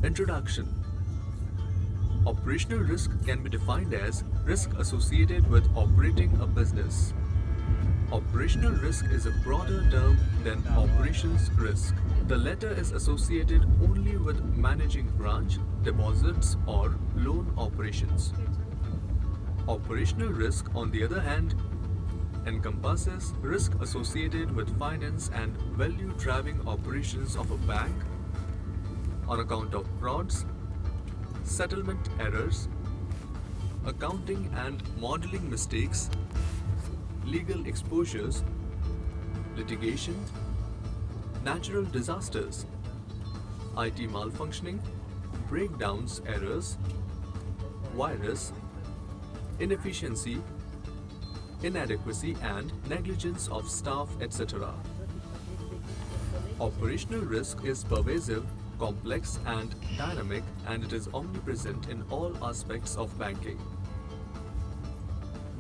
Introduction. Operational risk can be defined as risk associated with operating a business. Operational risk is a broader term than operations risk. The latter is associated only with managing branch, deposits, or loan operations. Operational risk, on the other hand, encompasses risk associated with finance and value-driving operations of a bank on account of frauds, settlement errors, accounting and modeling mistakes, legal exposures, litigation, natural disasters, IT malfunctioning, breakdowns, errors, virus, inefficiency, inadequacy and negligence of staff, etc. Operational risk is pervasive, complex and dynamic, and it is omnipresent in all aspects of banking.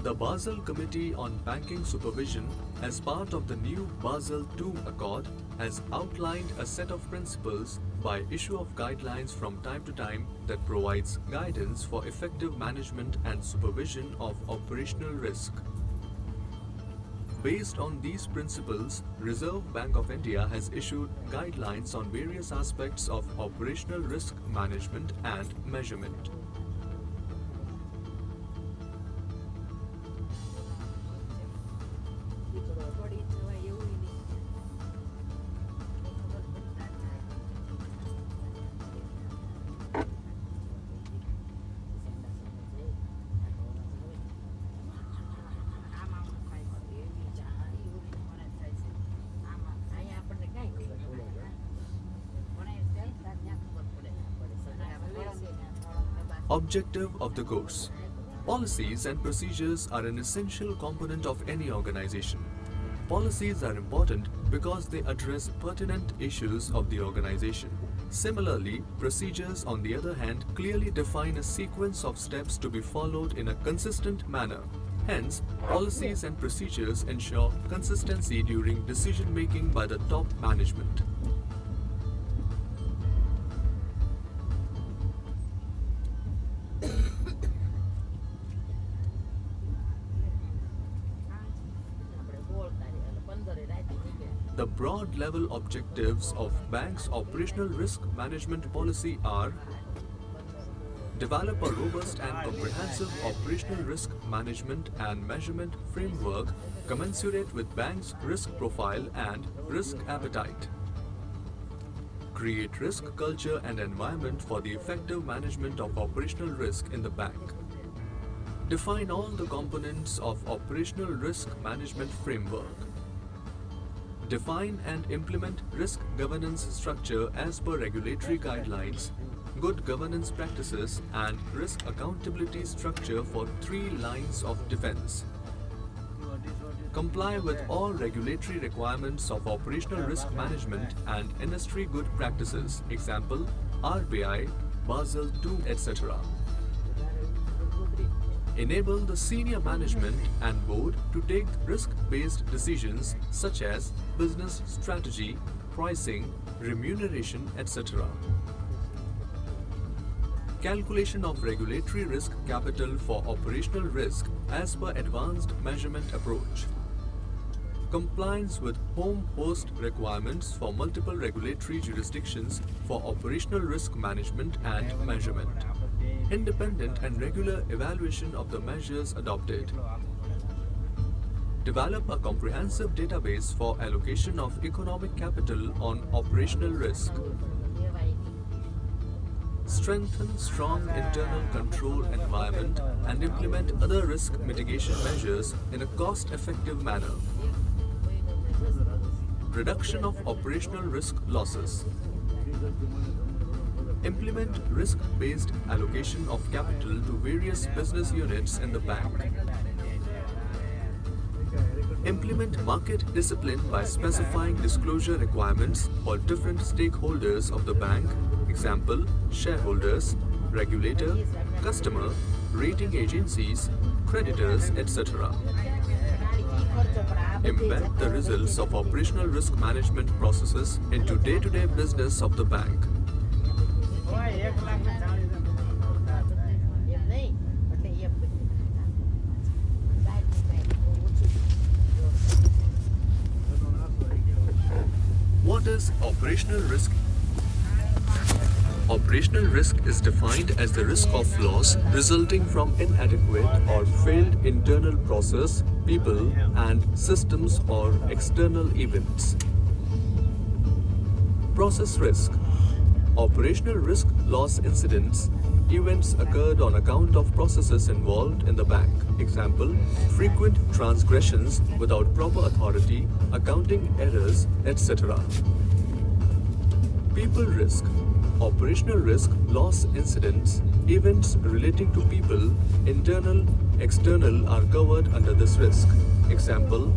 The Basel Committee on Banking Supervision, as part of the new Basel II Accord, has outlined a set of principles by issue of guidelines from time to time that provides guidance for effective management and supervision of operational risk. Based on these principles, Reserve Bank of India has issued guidelines on various aspects of operational risk management and measurement. Objective of the course. Policies and procedures are an essential component of any organization. Policies are important because they address pertinent issues of the organization. Similarly, procedures, on the other hand, clearly define a sequence of steps to be followed in a consistent manner. Hence, policies and procedures ensure consistency during decision-making by the top management. The broad level objectives of bank's operational risk management policy are: develop a robust and comprehensive operational risk management and measurement framework commensurate with bank's risk profile and risk appetite. Create risk culture and environment for the effective management of operational risk in the bank. Define all the components of operational risk management framework. Define and implement risk governance structure as per regulatory guidelines, good governance practices, and risk accountability structure for 3 lines of defense. Comply with all regulatory requirements of operational risk management and industry good practices, example, RBI, Basel II, etc. Enable the senior management and board to take risk-based decisions such as business strategy, pricing, remuneration, etc. Calculation of regulatory risk capital for operational risk as per advanced measurement approach. Compliance with home-host requirements for multiple regulatory jurisdictions for operational risk management and measurement. Independent and regular evaluation of the measures adopted. Develop a comprehensive database for allocation of economic capital on operational risk. Strengthen strong internal control environment and implement other risk mitigation measures in a cost-effective manner. Reduction of operational risk losses. Implement risk-based allocation of capital to various business units in the bank. Implement market discipline by specifying disclosure requirements for different stakeholders of the bank, example, shareholders, regulator, customer, rating agencies, creditors, etc. Embed the results of operational risk management processes into day-to-day business of the bank. What is operational risk? Operational risk is defined as the risk of loss resulting from inadequate or failed internal process, people, and systems or external events. Process risk. Operational risk loss incidents. Events occurred on account of processes involved in the bank. Example, frequent transgressions without proper authority, accounting errors, etc. People risk. Operational risk loss incidents. Events relating to people, internal, external, are covered under this risk. Example,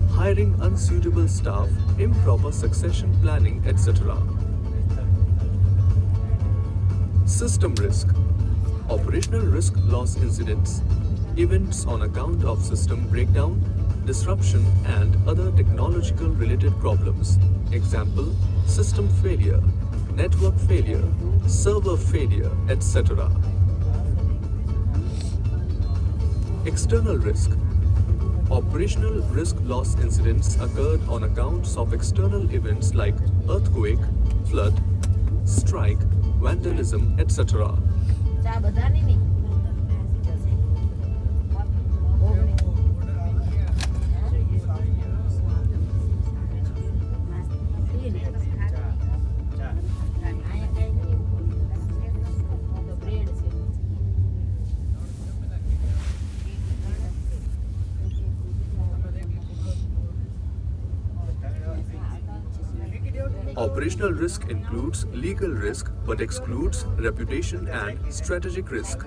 hiring unsuitable staff, improper succession planning, etc. System risk. Operational risk loss incidents. Events on account of system breakdown, disruption, and other technological related problems. Example, system failure, network failure, server failure, etc. External risk. Operational risk loss incidents occurred on accounts of external events like earthquake, flood, strike, vandalism, etc. Operational risk includes legal risk but excludes reputation and strategic risk.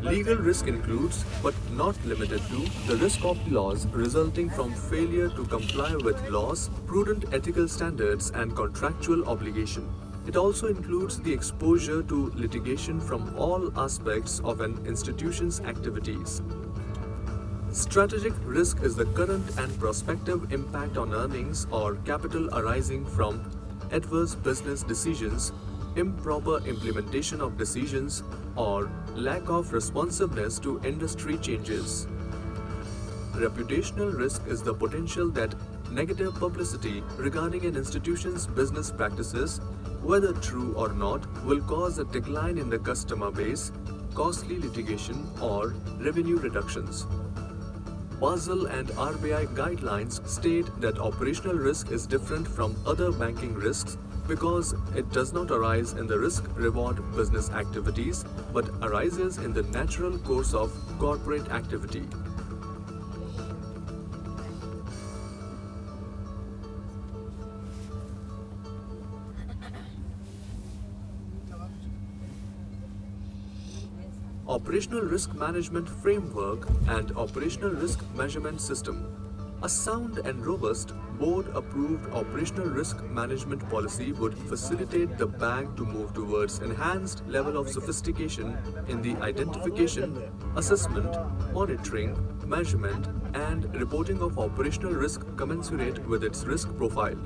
Legal risk includes, but not limited to, the risk of loss resulting from failure to comply with laws, prudent ethical standards, and contractual obligation. It also includes the exposure to litigation from all aspects of an institution's activities. Strategic risk is the current and prospective impact on earnings or capital arising from adverse business decisions, improper implementation of decisions, or lack of responsiveness to industry changes. Reputational risk is the potential that negative publicity regarding an institution's business practices, whether true or not, will cause a decline in the customer base, costly litigation, or revenue reductions. Basel and RBI guidelines state that operational risk is different from other banking risks because it does not arise in the risk-reward business activities but arises in the natural course of corporate activity. Operational Risk Management Framework and Operational Risk Measurement System. A sound and robust board-approved operational risk management policy would facilitate the bank to move towards enhanced level of sophistication in the identification, assessment, monitoring, measurement, and reporting of operational risk commensurate with its risk profile.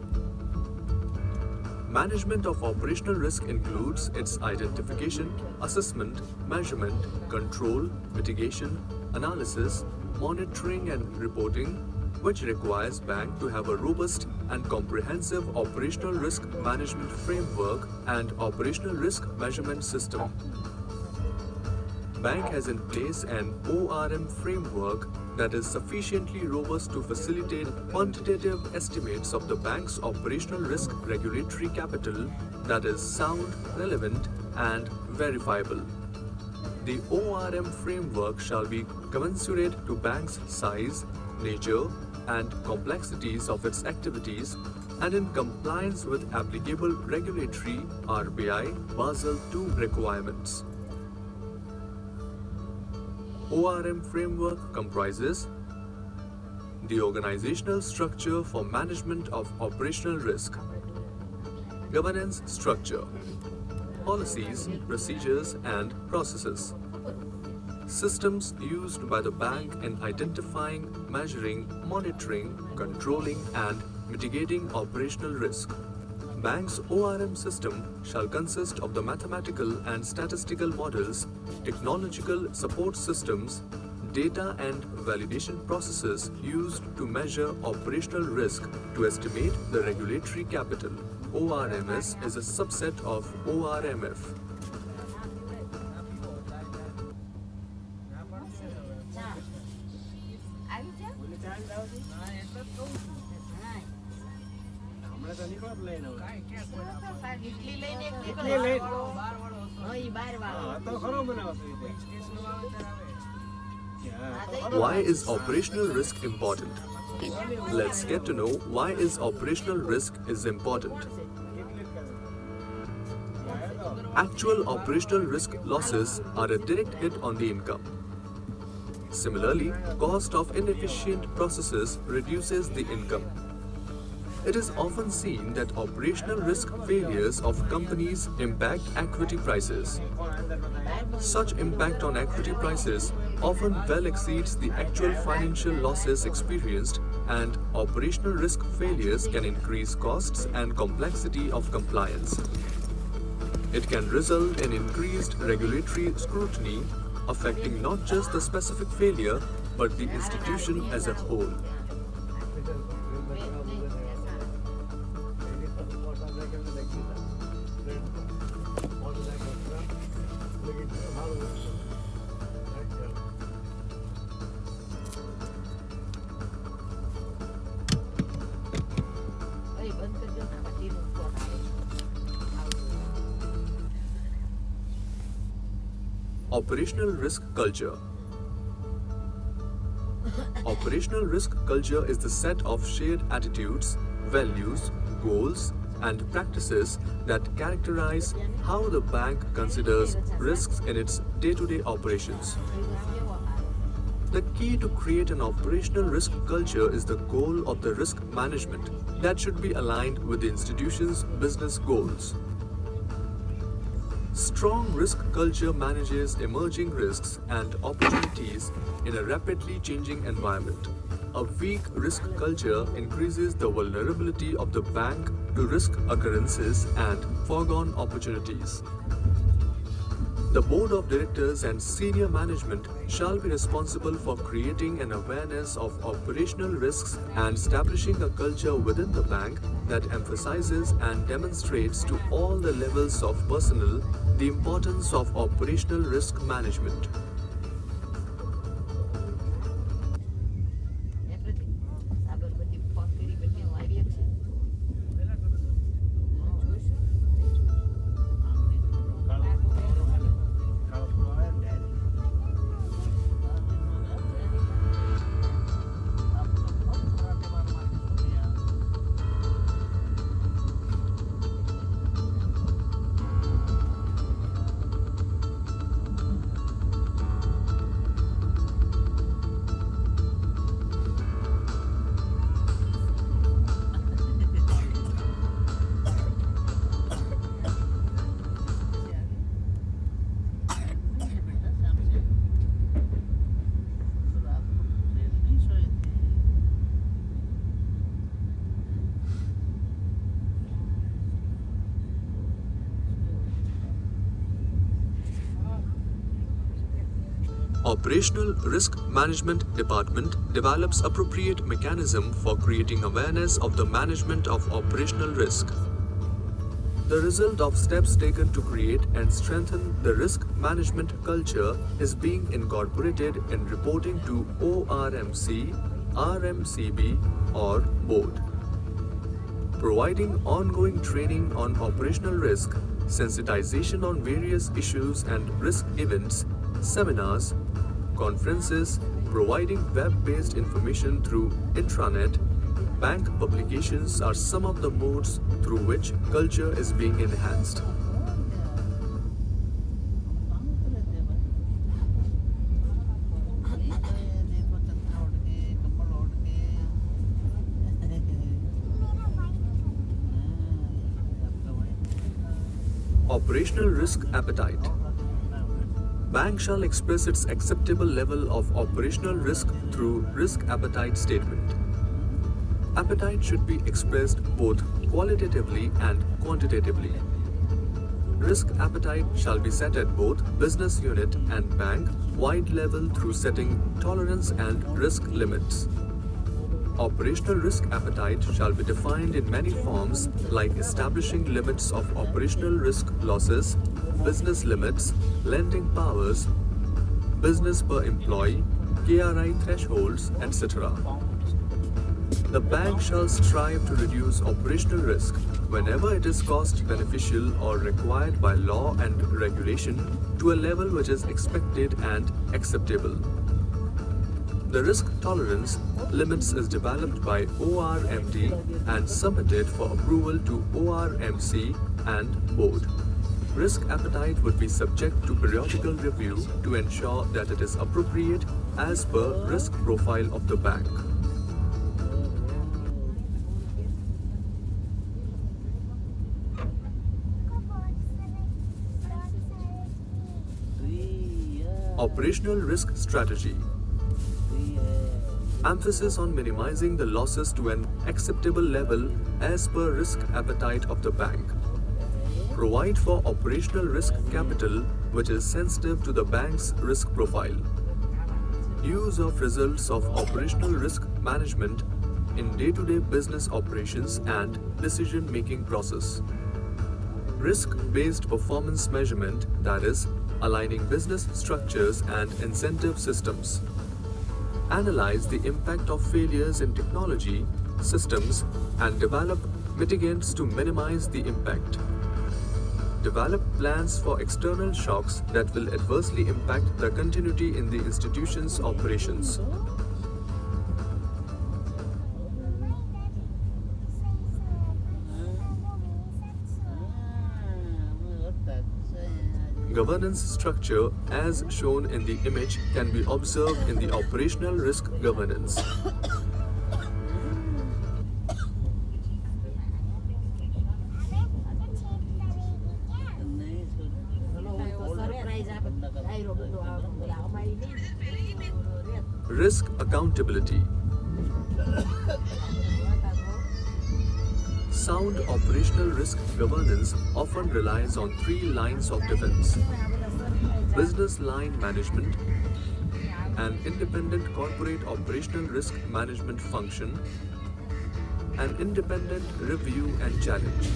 Management of operational risk includes its identification, assessment, measurement, control, mitigation, analysis, monitoring and reporting, which requires bank to have a robust and comprehensive operational risk management framework and operational risk measurement system. Bank has in place an ORM framework that is sufficiently robust to facilitate quantitative estimates of the bank's operational risk regulatory capital that is sound, relevant, and verifiable. The ORM framework shall be commensurate to bank's size, nature, and complexities of its activities and in compliance with applicable regulatory RBI Basel II requirements. ORM framework comprises the organizational structure for management of operational risk, governance structure, policies, procedures, and processes, systems used by the bank in identifying, measuring, monitoring, controlling, and mitigating operational risk, Bank's ORM system shall consist of the mathematical and statistical models, technological support systems, data and validation processes used to measure operational risk to estimate the regulatory capital. ORMS is a subset of ORMF. Why is operational risk important? Let's get to know why is operational risk is important. Actual operational risk losses are a direct hit on the income. Similarly, cost of inefficient processes reduces the income. It is often seen that operational risk failures of companies impact equity prices. Such impact on equity prices often well exceeds the actual financial losses experienced, and operational risk failures can increase costs and complexity of compliance. It can result in increased regulatory scrutiny, affecting not just the specific failure but the institution as a whole. Operational risk culture. Operational risk culture is the set of shared attitudes, values, goals, and practices that characterize how the bank considers risks in its day-to-day operations. The key to create an operational risk culture is the goal of the risk management that should be aligned with the institution's business goals. Strong risk culture manages emerging risks and opportunities in a rapidly changing environment. A weak risk culture increases the vulnerability of the bank to risk occurrences and foregone opportunities. The Board of Directors and senior management shall be responsible for creating an awareness of operational risks and establishing a culture within the bank that emphasizes and demonstrates to all the levels of personnel the importance of operational risk management. Operational Risk Management Department develops appropriate mechanism for creating awareness of the management of operational risk. The result of steps taken to create and strengthen the risk management culture is being incorporated in reporting to ORMC, RMCB or board. Providing ongoing training on operational risk, sensitization on various issues and risk events, seminars, conferences, providing web-based information through intranet, bank publications are some of the modes through which culture is being enhanced. Operational risk appetite. Bank shall express its acceptable level of operational risk through risk appetite statement. Appetite should be expressed both qualitatively and quantitatively. Risk appetite shall be set at both business unit and bank wide level through setting tolerance and risk limits. Operational risk appetite shall be defined in many forms like establishing limits of operational risk losses, business limits, lending powers, business per employee, KRI thresholds, etc. The bank shall strive to reduce operational risk whenever it is cost beneficial or required by law and regulation to a level which is expected and acceptable. The risk tolerance limits is developed by ORMD and submitted for approval to ORMC and board. Risk appetite would be subject to periodical review to ensure that it is appropriate as per risk profile of the bank. Operational risk strategy. Emphasis on minimizing the losses to an acceptable level as per risk appetite of the bank. Provide for operational risk capital which is sensitive to the bank's risk profile. Use of results of operational risk management in day-to-day business operations and decision-making process. Risk-based performance measurement, that is, aligning business structures and incentive systems. Analyze the impact of failures in technology, systems, and develop mitigants to minimize the impact. Develop plans for external shocks that will adversely impact the continuity in the institution's operations. Governance structure as shown in the image can be observed in the operational risk governance. Risk accountability. Sound operational risk governance often relies on three lines of defense: business line management, an independent corporate operational risk management function, an independent review and challenge.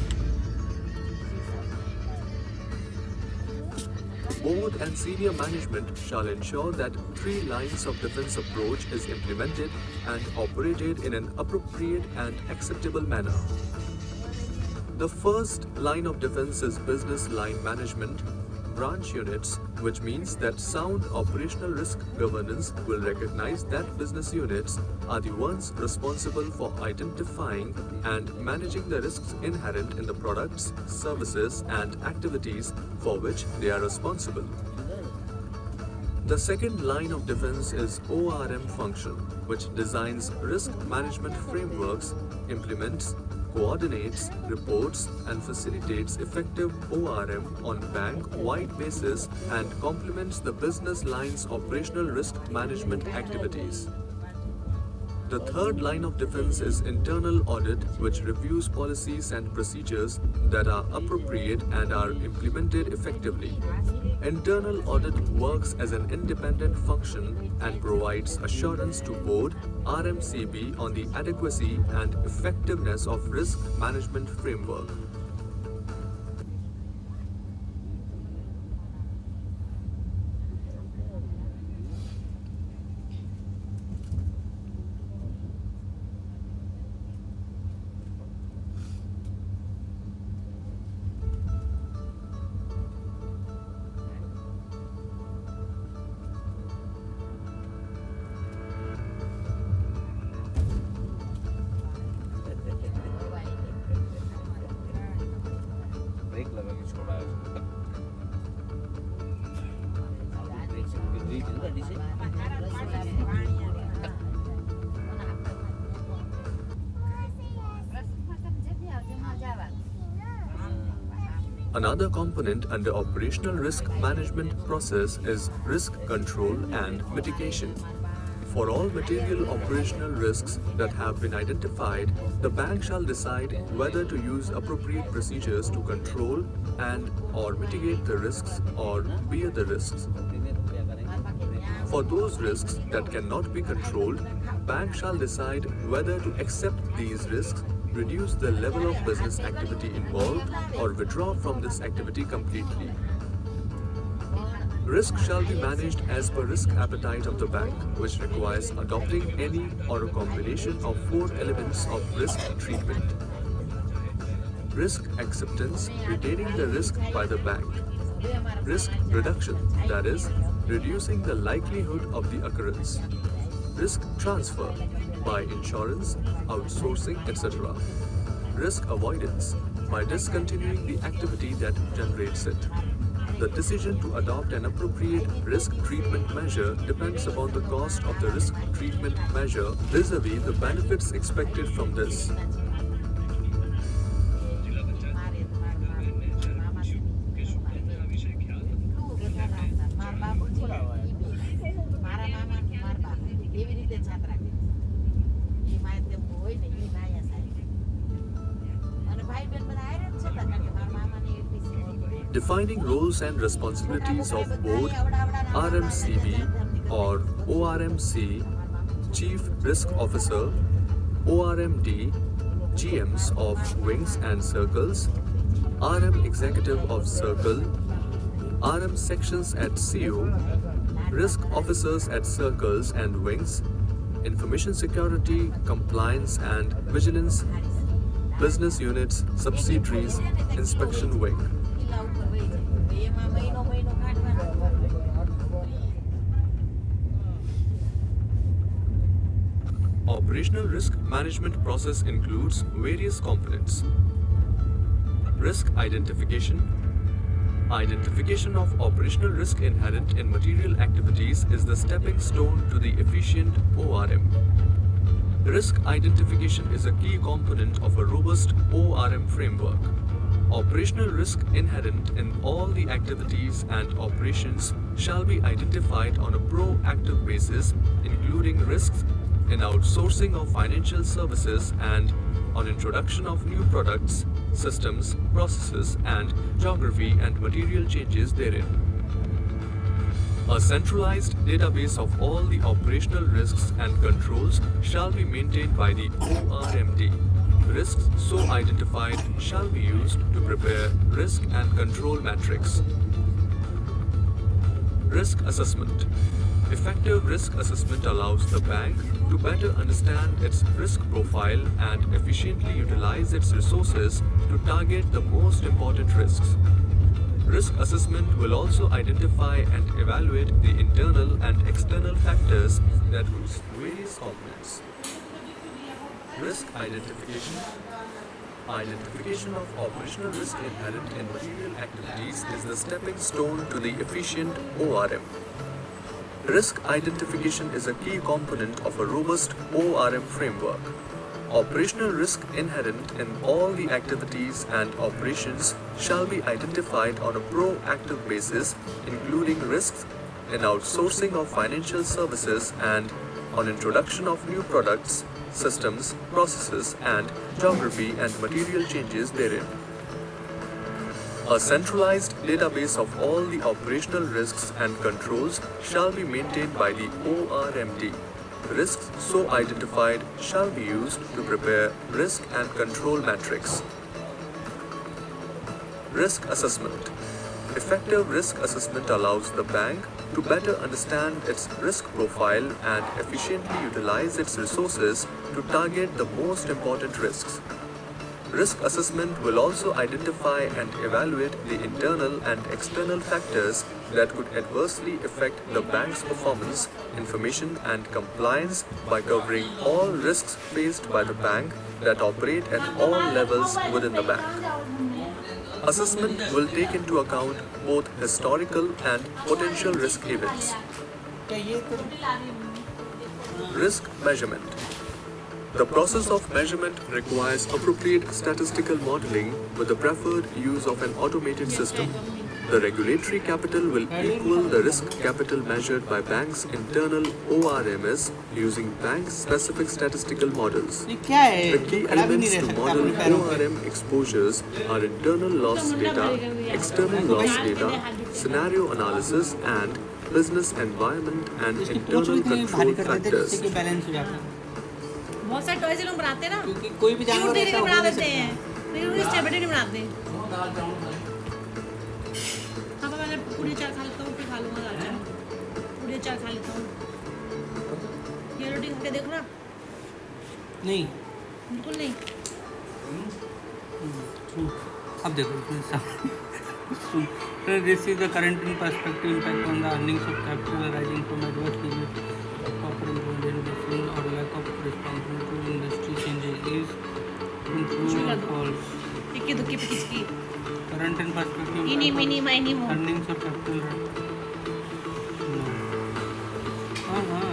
Board and senior management shall ensure that three lines of defense approach is implemented and operated in an appropriate and acceptable manner. The first line of defense is business line management, branch units, which means that sound operational risk governance will recognize that business units are the ones responsible for identifying and managing the risks inherent in the products, services, and activities for which they are responsible. The second line of defense is ORM function, which designs risk management frameworks, implements, coordinates, reports, and facilitates effective ORM on bank-wide basis and complements the business line's operational risk management activities. The third line of defense is internal audit, which reviews policies and procedures that are appropriate and are implemented effectively. Internal audit works as an independent function and provides assurance to board, RMCB on the adequacy and effectiveness of risk management framework. Another component under operational risk management process is risk control and mitigation. For all material operational risks that have been identified, the bank shall decide whether to use appropriate procedures to control and/or mitigate the risks or bear the risks. For those risks that cannot be controlled, bank shall decide whether to accept these risks, reduce the level of business activity involved, or withdraw from this activity completely. Risk shall be managed as per risk appetite of the bank, which requires adopting any or a combination of 4 elements of risk treatment. Risk acceptance, retaining the risk by the bank. Risk reduction, that is, reducing the likelihood of the occurrence. Risk transfer, by insurance, outsourcing, etc. Risk avoidance, by discontinuing the activity that generates it. The decision to adopt an appropriate risk treatment measure depends upon the cost of the risk treatment measure vis-a-vis the benefits expected from this. Defining roles and responsibilities of Board, RMCB or ORMC, Chief Risk Officer, ORMD, GMs of Wings and Circles, RM Executive of Circle, RM Sections at CO, Risk Officers at Circles and Wings, Information Security, Compliance and Vigilance, Business Units, Subsidiaries, Inspection Wing. Operational risk management process includes various components. Risk identification. Identification of operational risk inherent in material activities is the stepping stone to the efficient ORM. Risk identification is a key component of a robust ORM framework. Operational risk inherent in all the activities and operations shall be identified on a proactive basis, including risks in outsourcing of financial services and on introduction of new products, systems, processes, and geography and material changes therein. A centralized database of all the operational risks and controls shall be maintained by the ORMD. Risks so identified shall be used to prepare risk and control matrix. Risk assessment. Effective risk assessment allows the bank to better understand its risk profile and efficiently utilize its resources to target the most important risks. Risk assessment will also identify and evaluate the internal and external factors that use various components. Risk identification. Identification of operational risk inherent in material activities is the stepping stone to the efficient ORM. Risk identification is a key component of a robust ORM framework. Operational risk inherent in all the activities and operations shall be identified on a proactive basis, including risks in outsourcing of financial services and on introduction of new products, systems, processes, and geography and material changes therein. A centralized database of all the operational risks and controls shall be maintained by the ORMD. Risks so identified shall be used to prepare risk and control matrix. Risk assessment. Effective risk assessment allows the bank to better understand its risk profile and efficiently utilize its resources to target the most important risks. Risk assessment will also identify and evaluate the internal and external factors that could adversely affect the bank's performance, information, and compliance by covering all risks faced by the bank that operate at all levels within the bank. Assessment will take into account both historical and potential risk events. Risk measurement. The process of measurement requires appropriate statistical modeling with the preferred use of an automated system. The regulatory capital will equal the risk capital measured by banks' internal ORMs using bank-specific statistical models. ये क्या है? The key खड़ा भी नहीं elements रह to सकता model अपने पैरों पे। ORM exposures are internal loss data, external loss data, scenario analysis, and business environment and इसकी पूंछ भी internal इतनी भारी control कर देते हैं जिससे factors. कि बैलेंस हो जाता है। बहुत सारे टॉयज लोग बनाते हैं ना, क्योंकि कोई भी जानवर क्यूट देखने ऐसा के हो बना नहीं देते हैं, सकता। लेकिन उनकी स्टेबिलिटी नहीं बनाते। हाँ पापा, मैं पूरी चार खा लेता हूँ, फिर खा लूँगा दाल चावल। पूरी चार खा लेता हूँ। ये रोटी खा के देखो ना। नहीं, बिल्कुल नहीं। अब देखो इसमें सब This is the current and prospective impact on the earnings of capital arising from adverse business performance or lack of responsibility to industry changes is true or false. इक्की दुक्की पिचकी। Current and prospective इनी mini माइनी मो। earnings of capital. No. हाँ,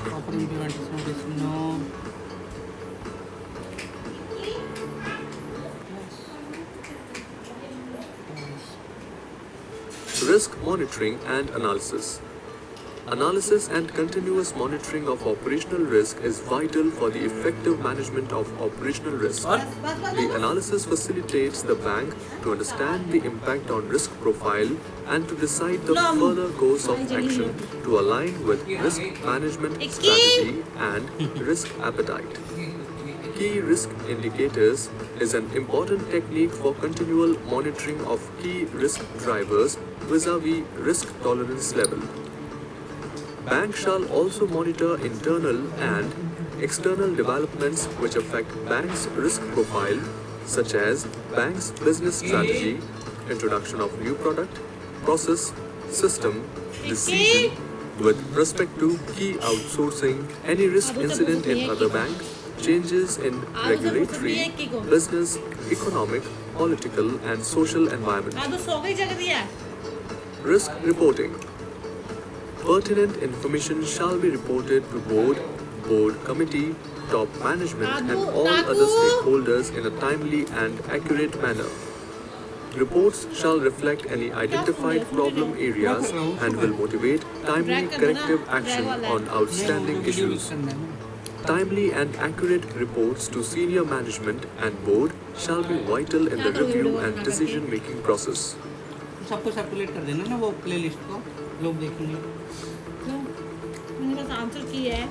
proper implementation of this. No. Risk monitoring and analysis. Analysis and continuous monitoring of operational risk is vital for the effective management of operational risk. The analysis facilitates the bank to understand the impact on risk profile and to decide the further course of action to align with risk management strategy and risk appetite. Key risk indicators is an important technique for continual monitoring of key risk drivers vis-a-vis risk tolerance level. Bank shall also monitor internal and external developments which affect bank's risk profile, such as bank's business strategy, introduction of new product, process, system, decision with respect to key outsourcing, any risk incident in other bank, changes in regulatory, business, economic, political and social environment. हाँ तो सो गई जगह दिया। Risk reporting. Pertinent information shall be reported to board committee, top management and all other stakeholders in a timely and accurate manner. Reports shall reflect any identified problem areas and will motivate timely corrective action on outstanding issues. Timely and accurate reports to senior management and board shall be vital in the review and decision-making process. सबको circulate कर देना ना वो playlist को, लोग देखेंगे। क्यों? मैंने बस आंसर किया है,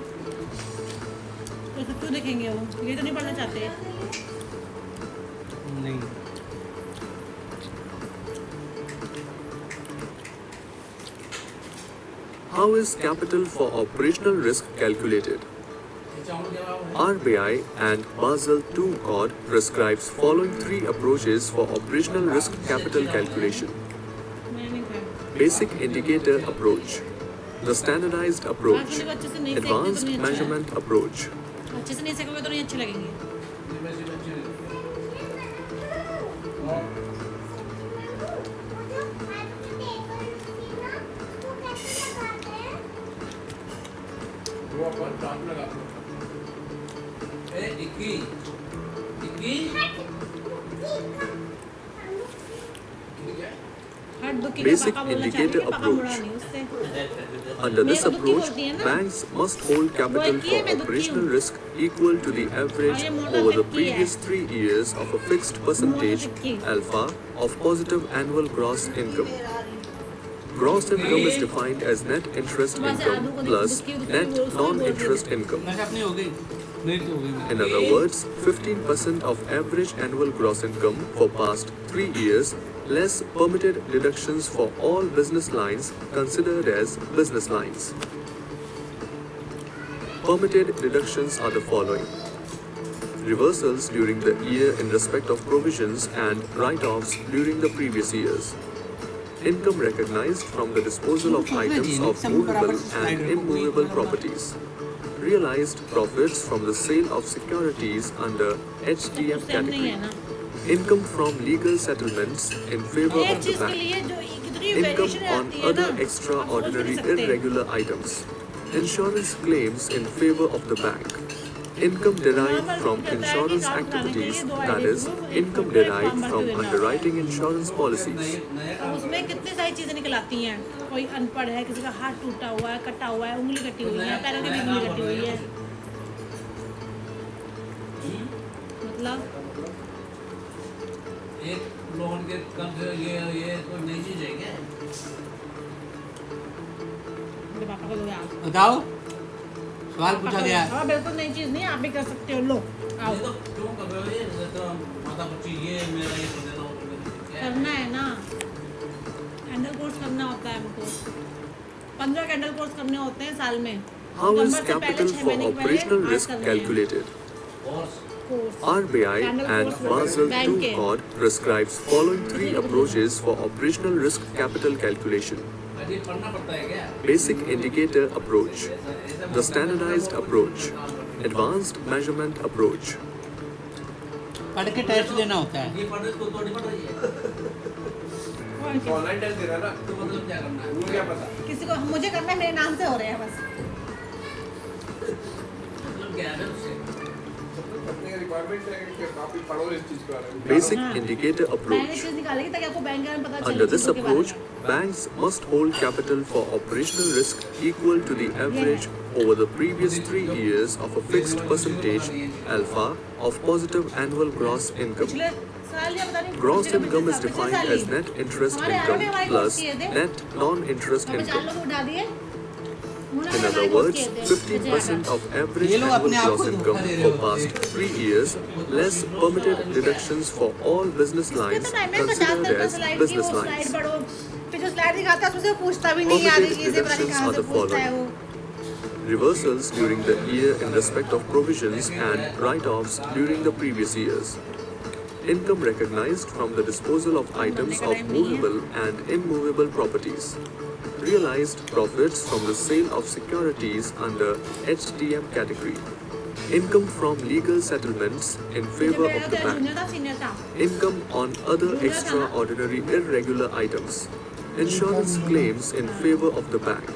तो सब क्यों देखेंगे वो? ये तो नहीं पढ़ना चाहते। नहीं। How is capital for operational risk calculated? RBI and Basel II Code prescribes following three approaches for operational risk capital calculation. मैंने नहीं खाया। Basic indicator approach, the standardized approach, आज अच्छे से नहीं सेकते तो advanced नहीं अच्छा है। measurement approach. अच्छे से नहीं सेकोगे तो नहीं अच्छे लगेंगे। Basic indicator approach. Under this approach, banks must hold capital for operational risk equal to the average over the previous 3 years of a fixed percentage alpha of positive annual gross income. Gross income is defined as net interest income plus net non-interest income. In other words, 15% of average annual gross income for past 3 years less permitted deductions for all business lines considered as business lines. Permitted deductions are the following: reversals during the year in respect of provisions and write-offs during the previous years. Income recognized from the disposal of items of movable and immovable properties. Realized profits from the sale of securities under HTM category. Income from legal settlements in favor of the bank. Income on other extraordinary irregular items. Insurance claims in favor of the bank. Income derived from insurance activities, that is, income derived from underwriting insurance policies. अब उसमें कितनी सारी चीज़ें निकल आती हैं। कोई अनपढ़ है, किसी का हाथ टूटा हुआ है, कटा हुआ है, उंगली कटी हुई है, पैरों की भी उंगली कटी हुई है, मतलब एक लोन के कम से ये कोई नई चीज है क्या? मेरे पापा को लोग बताओ, सवाल पूछा गया। हाँ बिल्कुल नई चीज़ नहीं, आप भी कर सकते हो। लो आओ, तो क्यों कर रहे हो ये? तो माता पूछी ये मेरा ये कर देना हो करना है ना, कैंडल कोर्स करना होता है हमको। 15 कैंडल कोर्स करने होते हैं साल में। How is नवंबर से पहले capital 6 for महीने के पहले operational आज risk करने हैं। calculated? Course RBI Candle and course Basel bank II के। Code prescribes following 3 approaches for operational risk capital calculation. अभी पढ़ना पड़ता है क्या? Basic indicator approach, the standardized approach, advanced measurement approach. पढ़ के टेस्ट देना होता है। ये पढ़ तो थोड़ी पढ़ रही है। ऑनलाइन टेस्ट दे रहा है ना, तो मतलब क्या करना है? वो क्या पता। किसी को मुझे करना है, मेरे नाम से हो रहे हैं बस। मतलब क्या है उससे? अपने रिक्वायरमेंट है कि आप भी पढ़ो इस चीज के बारे में। Basic indicator मैंने approach. चीज़ निकालेगी ताकि आपको बैंक में पता चले Under this चीज़ों के बारे approach, में। banks must hold capital for operational risk equal to the average over the previous 3 years of a fixed percentage alpha of positive annual gross income. पिछले साल या पता नहीं Gross पिछले income is पिछले defined साल as ही। net interest हमारे यारों ने income हमारे plus कोर्स किए थे। net non-interest हमें 4 income. लोग उठा दिए। उन्होंने In हमारे other कोर्स words, किए थे। 15% of average ये लोग annual अपने आप gross को income धोखा दे रहे for होते past 3 years, less permitted deductions for all business इसमें lines तो टाइम है 50 considered मिनट as स्लाइड की, business वो स्लाइड lines. पढ़ो। फिर जो स्लाइड दिखाता है उसमें से पूछता भी नहीं, आधी Permitted चीजें पता नहीं deductions कहाँ are से the पूछता है वो। Reversals during the year in respect of provisions and write-offs during the previous years. Income recognized from the disposal of items of movable and immovable properties. Realized profits from the sale of securities under HTM category. Income from legal settlements in favor of the bank. Junior था senior था। Income on other extraordinary irregular items. Insurance claims in favor of the bank.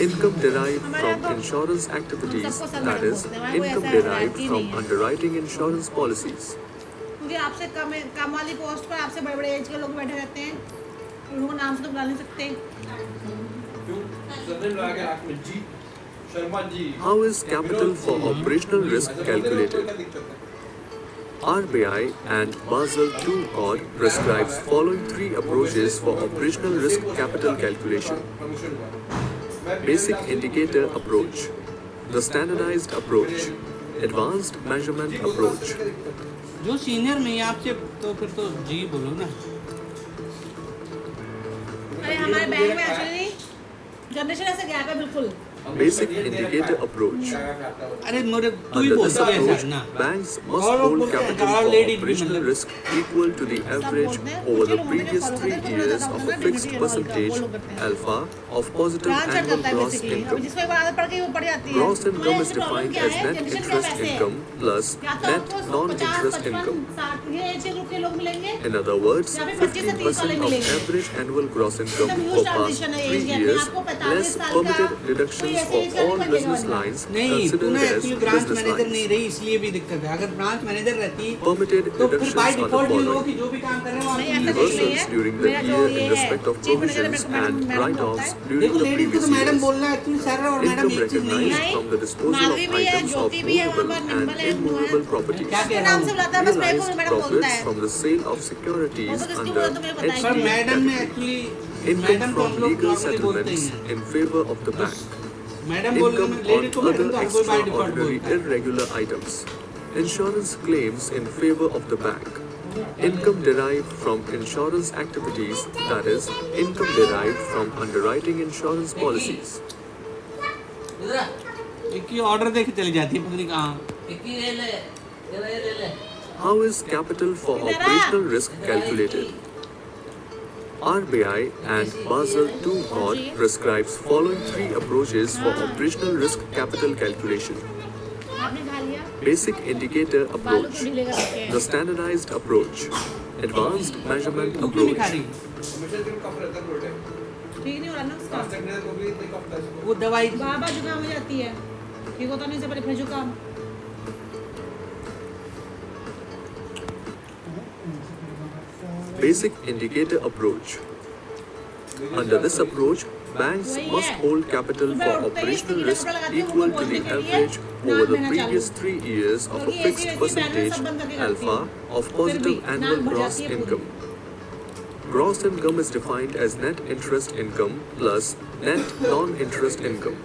Income derived from insurance activities, that is, income derived from underwriting insurance policies. क्योंकि आपसे कम वाली post पर आपसे बड़े-बड़े as के लोग बैठे रहते हैं, उनको नाम से तो बुला नहीं सकते। क्यों? सरनेम लगा के लास्ट में जी, Sharma ji. How is capital for operational risk calculated? क्या दिक्कत है? RBI and Basel II Code prescribes following 3 approaches for operational risk capital calculation. Promotion हुआ। मैं Basic indicator approach, the standardized approach, advanced measurement approach. जो senior नहीं है आपसे तो फिर तो जी बोलो ना। अरे हमारे बैंक में एक्चुअली जनरेशन ऐसे गैप है बिल्कुल। Basic indicator approach. अरे मोरे तू ही Under बोल this तो ऐसा approach, ना। banks must और hold बोलते हैं, capital ज़्यादा for lady भी operational मतलब। risk equal to the average over the previous 3 years of a fixed percentage alpha of positive branch annual करता है gross बेसिकली। अभी income. जिसको एक बार आदत पड़ गई वो पड़ जाती है। Gross income is हमारे defined क्या as है? net जनरेशन क्या interest पैसे है? income plus या तो net आपको 50, non-interest 55, income. 60 ये एज के ग्रुप के लोग मिलेंगे। In other words, या फिर 25 से 30 वाले 15% of मिलेंगे। average annual gross income एकदम for huge past transition है 3 एज गैप में। years, आपको 45 less साल का permitted कोई deductions ऐसे for एज का नहीं all बनेगा business बनेगा। lines नहीं, तू considered ना as actually branch business manager lines. नहीं रही इसलिए भी दिक्कत है। अगर ब्रांच मैनेजर रहती Permitted तो फिर deductions by are the default ये लोग following. कि जो भी काम कर रहे हैं वो नहीं, आपको ऐसा मिलेगा। कुछ नहीं है। Reversals during the मेरा जो year ये in है, respect of chief manager provisions madam and बोलता write-offs है। during देखो the लेडीज को तो previous मैडम years. बोलना एक्चुअली सर और मैडम Income एक चीज नहीं है। recognized from the disposal of Madhavi भी है, items of ज्योति भी है, वहाँ movable पर and निम्बल है, immovable properties. क्या कह रहा नाम हूँ? से बुलाता है बस मेरे को Realized मैडम बोलता profits है। from the sale of वो securities तो किसकी under बोला तो मेरे को पता ही पर नहीं है। मैडम में HTM. एक्चुअली Income मैडम तो हम from लोग legal नॉर्मली बोलते ही settlements हैं। in favor of the bank. Madam बोलने Income में लेडी on को मैडम other तो हर कोई बाय डिफॉल्ट extraordinary बोलता है। irregular items. Insurance claims in favor of the bank. Income derived from insurance activities, that is, income derived from underwriting insurance policies. एक ही order देके चली जाती है पता नहीं कहाँ। How is capital for operational risk calculated? RBI and Basel II Code prescribes following 3 approaches for operational risk capital calculation. आपने खा लिया? Basic indicator बालों approach, को ढीले कर रखे हैं। the standardized approach, advanced measurement तू क्यों नहीं खा approach. रही? हमेशा दिन कफ रहता है थोड़े। ठीक नहीं हो रहा ना उसका? लास्ट टाइम को भी इतने कफ था इसको। वो दवाई बार बार जुकाम हो जाती है। ठीक होता नहीं से पहले फिर जुकाम। Basic indicator approach. Under this approach, banks must hold capital for operational risk equal to the average over the previous 3 years of a fixed percentage alpha of positive annual gross income. Gross income is defined as net interest income plus net non-interest income.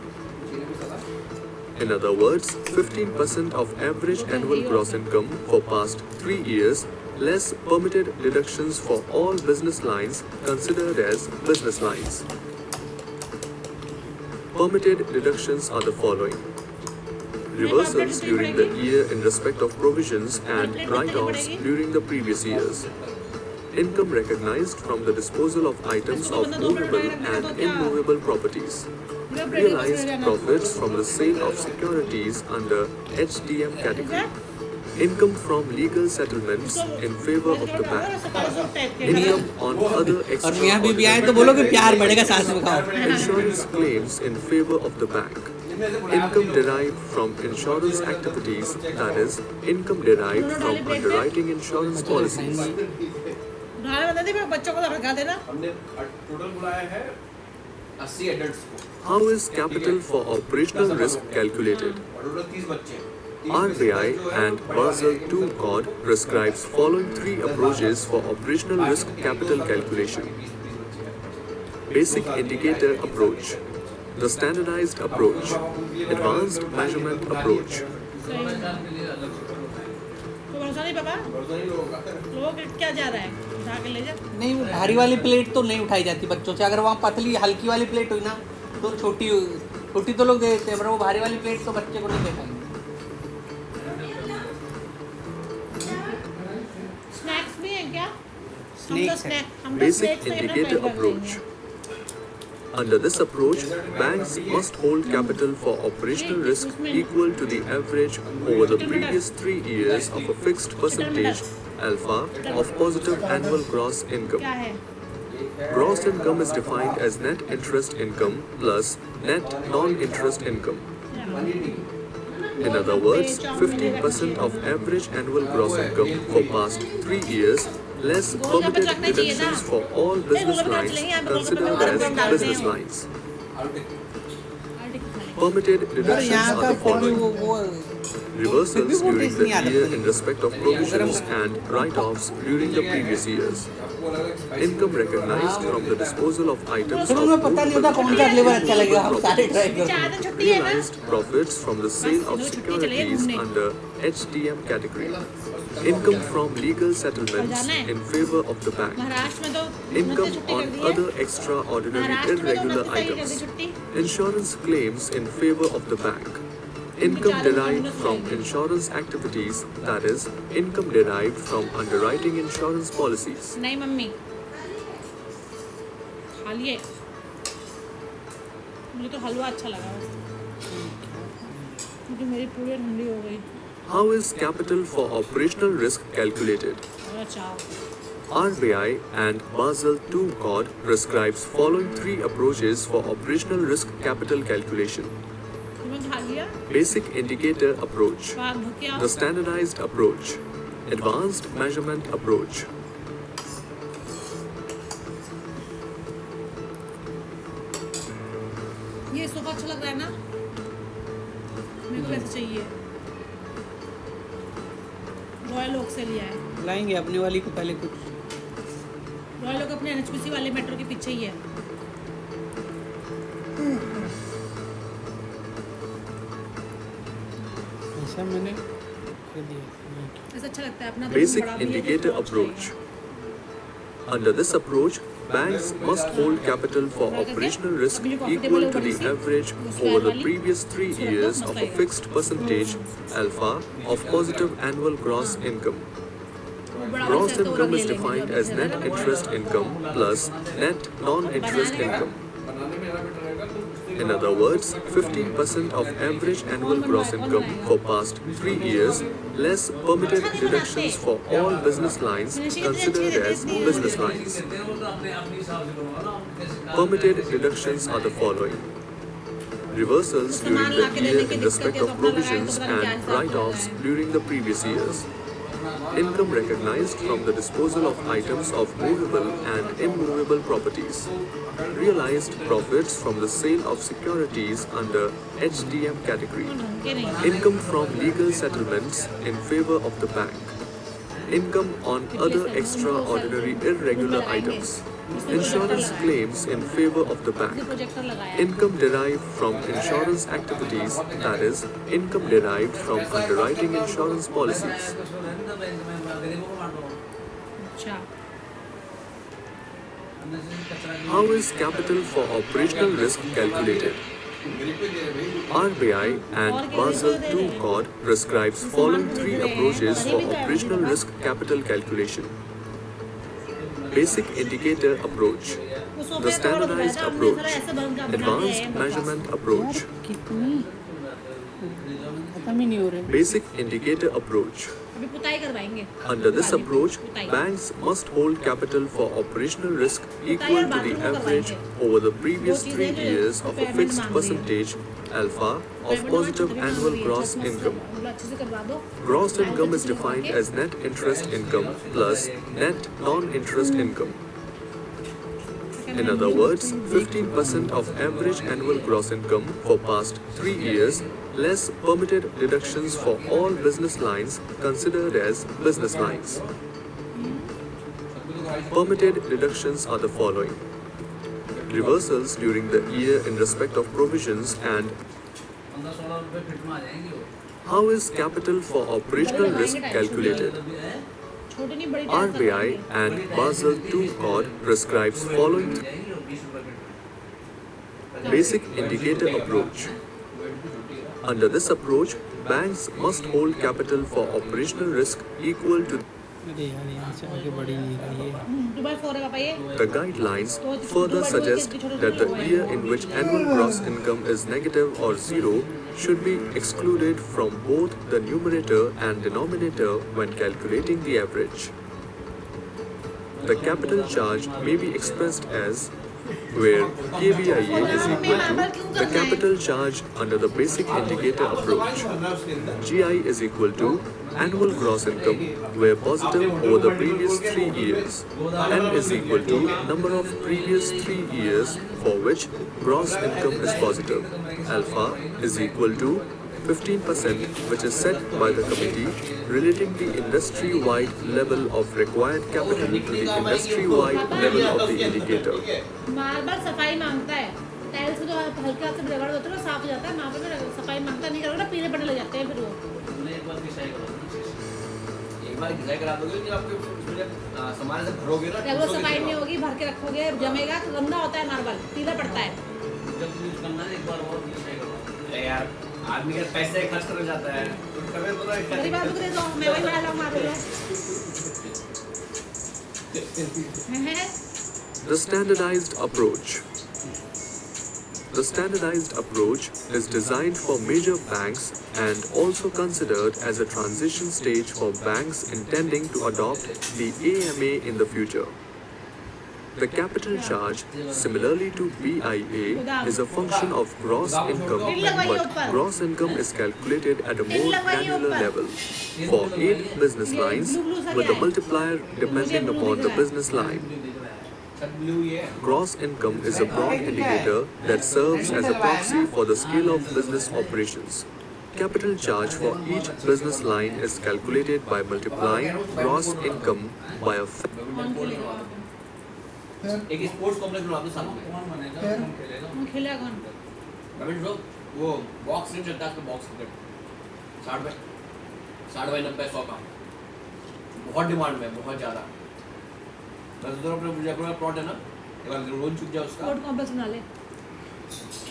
In other words, 15% of average annual gross income for past 3 years less permitted deductions for all business lines considered as business lines. Permitted deductions are the following: reversals during the year in respect of provisions and write-offs during the previous years. Income recognized from the disposal of items of movable and immovable properties. Realized profits from the sale of securities under HTM category. Income from legal settlements in favor of the bank. Income on other extraordinary insurance claims in favor of the bank. Income derived from insurance activities, that is, income derived from underwriting insurance policies. हमने total बुलाया है 80 adults को. How is capital for operational risk calculated? Total 30 बच्चे हैं. RBI and Basel II Code prescribes following 3 approaches for operational risk capital calculation. Basic indicator approach, the standardized approach, advanced measurement approach. भरोसा नहीं पापा, लोग क्या जा रहा है, उठा के ले जा. नहीं, वो भारी वाली प्लेट तो नहीं उठाई जाती बच्चों से. अगर वहाँ पतली हल्की वाली प्लेट हुई ना तो छोटी तो लोग दे देते हैं, पर वो भारी वाली प्लेट तो बच्चे को नहीं दे पाएंगे. स्नैक्स भी हैं क्या? Snakes हैं. Basic indicator approach. Under this approach, banks must hold capital for operational risk equal to the average over the previous 3 years of a fixed percentage alpha of positive annual gross income. क्या है? Gross income is defined as net interest income plus net non-interest income. In other words, 15% of average annual gross income for past 3 years less permitted deductions for all business lines considered as business lines. Permitted deductions are the following: reversals during the year in respect of provisions and write-offs during the previous years. Income recognized from the disposal of items of movable properties. Realized profits from the sale of securities under HTM category. Income from legal settlements in favor of the bank. Income on other extraordinary irregular items. Insurance claims in favor of the bank. Income derived from insurance activities, that is, income derived from underwriting insurance policies. नहीं mummy, खा लिए. मुझे तो हलवा अच्छा लगा बस, क्योंकि मेरी पूरी ठंडी हो गई. How is capital for operational risk calculated? RBI and Basel II Code prescribes following 3 approaches for operational risk capital calculation. Basic indicator approach, the standardized approach, advanced measurement approach. ये सोफा अच्छा लग रहा है ना? मेरे को ऐसा चाहिए. रॉयल ओक से लिया है. लाएंगे अपनी वाली को पहले कुछ. रॉयल ओक अपने एनएचपीसी वाले मेट्रो के पीछे ही है. ऐसा मैंने कर दिया. ऐसा अच्छा लगता है अपना. Basic indicator approach. Under this approach, banks must hold capital for operational risk equal to the average over the previous 3 years of a fixed percentage alpha of positive annual gross income. Gross income is defined as net interest income plus net non-interest income. In other words, 15% of average annual gross income for past 3 years less permitted deductions for all business lines considered as business lines. Permitted deductions are the following: reversals during the year in respect of provisions and write-offs during the previous years. income recognized from the disposal of items of movable and immovable properties, realized profits from the sale of securities under HTM category, के नहीं income from legal settlements in favor of the bank, income on other extraordinary irregular items, insurance claims in favor of the bank, projector लगाया है। income derived from insurance activities, that is, income derived from underwriting insurance policies. अच्छा How is capital for operational risk calculated? RBI and Basel II Code prescribes following three approaches for operational risk capital calculation. Basic indicator approach, the standardized approach, advanced measurement approach. कितनी खत्म ही नहीं हो रहे। Basic indicator approach. अभी पुताई करवाएंगे। Under this approach, banks must hold capital for operational risk equal to the average over the previous 3 years of a fixed percentage alpha of positive annual gross income. अच्छे से करवा दो। Gross income is defined as net interest income plus net non-interest income. In other words, 15% of average annual gross income for past 3 years less permitted deductions for all business lines considered as business lines. Permitted deductions are the following: reversals during the year in respect of provisions and how is capital for operational risk calculated? छोटी नहीं बड़ी RBI and Basel II Code prescribes following basic indicator approach. Under this approach, banks must hold capital for operational risk equal to अरे यार यहाँ से आगे बढ़ ही नहीं रही है। दुबई फोर है पापा ये। the guidelines further suggest that the year in which annual gross income is negative or zero should be excluded from both the numerator and denominator when calculating the average. The capital charge may be expressed as where KVIA is equal to the capital charge under the basic indicator approach. GI is equal to annual gross income where positive over the previous 3 years. N is equal to number of previous 3 years for which gross income is positive. Alpha is equal to 15%, which is set by the committee relating the industry-wide level of required capital to the industry-wide level of the indicator. बार सफाई मांगता है। Tiles को तो हल्के हाथ से रगड़ देते हो साफ हो जाता है। वहाँ पे सफाई मांगता नहीं करोगे ना पीले पड़ने लग जाते हैं फिर वो। एक बार घिसाई करा दोगे कि आपके सामान से भरोगे ना जब वो सफाई नहीं होगी भर के रखोगे जमेगा तो गंदा होता है मार्बल पीला पड़ता है। जब यूज करना है एक बार और घिसाई करो यार आदमी के पैसे खर्च कर जाता है तो कभी पता है मेरी बात करे तो मैं वही वाला मारूंगा। The standardized approach. The standardized approach is designed for major banks and also considered as a transition stage for banks intending to adopt the AMA in the future. The capital charge, similarly to BIA, is a function of gross income, but gross income is calculated at a more granular level for 8 business lines with the multiplier depending upon the business line. Gross income is a broad indicator that serves as a proxy for the scale of business operations. Capital charge for each business line is calculated by multiplying gross income by a एक sports complex बना दो साथ में खेलेगा कौन? Ramesh bro वो box नहीं चलता उसका बॉक्स क्रिकेट 60 बाई 90 100 का बहुत डिमांड में बहुत ज़्यादा। बस उधर अपने जयपुर में प्लॉट है ना एक बार लोन चुक जाए उसका स्पोर्ट कॉम्प्लेक्स बना ले।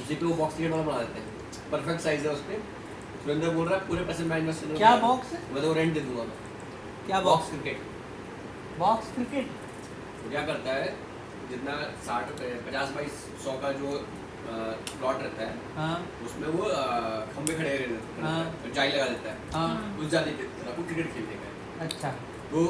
उसी पे वो बॉक्स क्रिकेट वाला बना देते हैं परफेक्ट साइज है उसपे। सुरेंद्र बोल रहा है पूरे पैसे मैं इन्वेस्ट करूँगा। क्या बॉक्स है? मैं तो रेंट दे दूँगा मैं। क्या बॉक्स क्रिकेट बॉक्स क्रिकेट क्या करता है जितना 50 बाई 100 का जो प्लॉट रहता है हाँ उसमें वो खंबे खड़े रहते हैं जाली लगा देता है हाँ उस जाली पे आपको क्रिकेट खेलने का है। अच्छा वो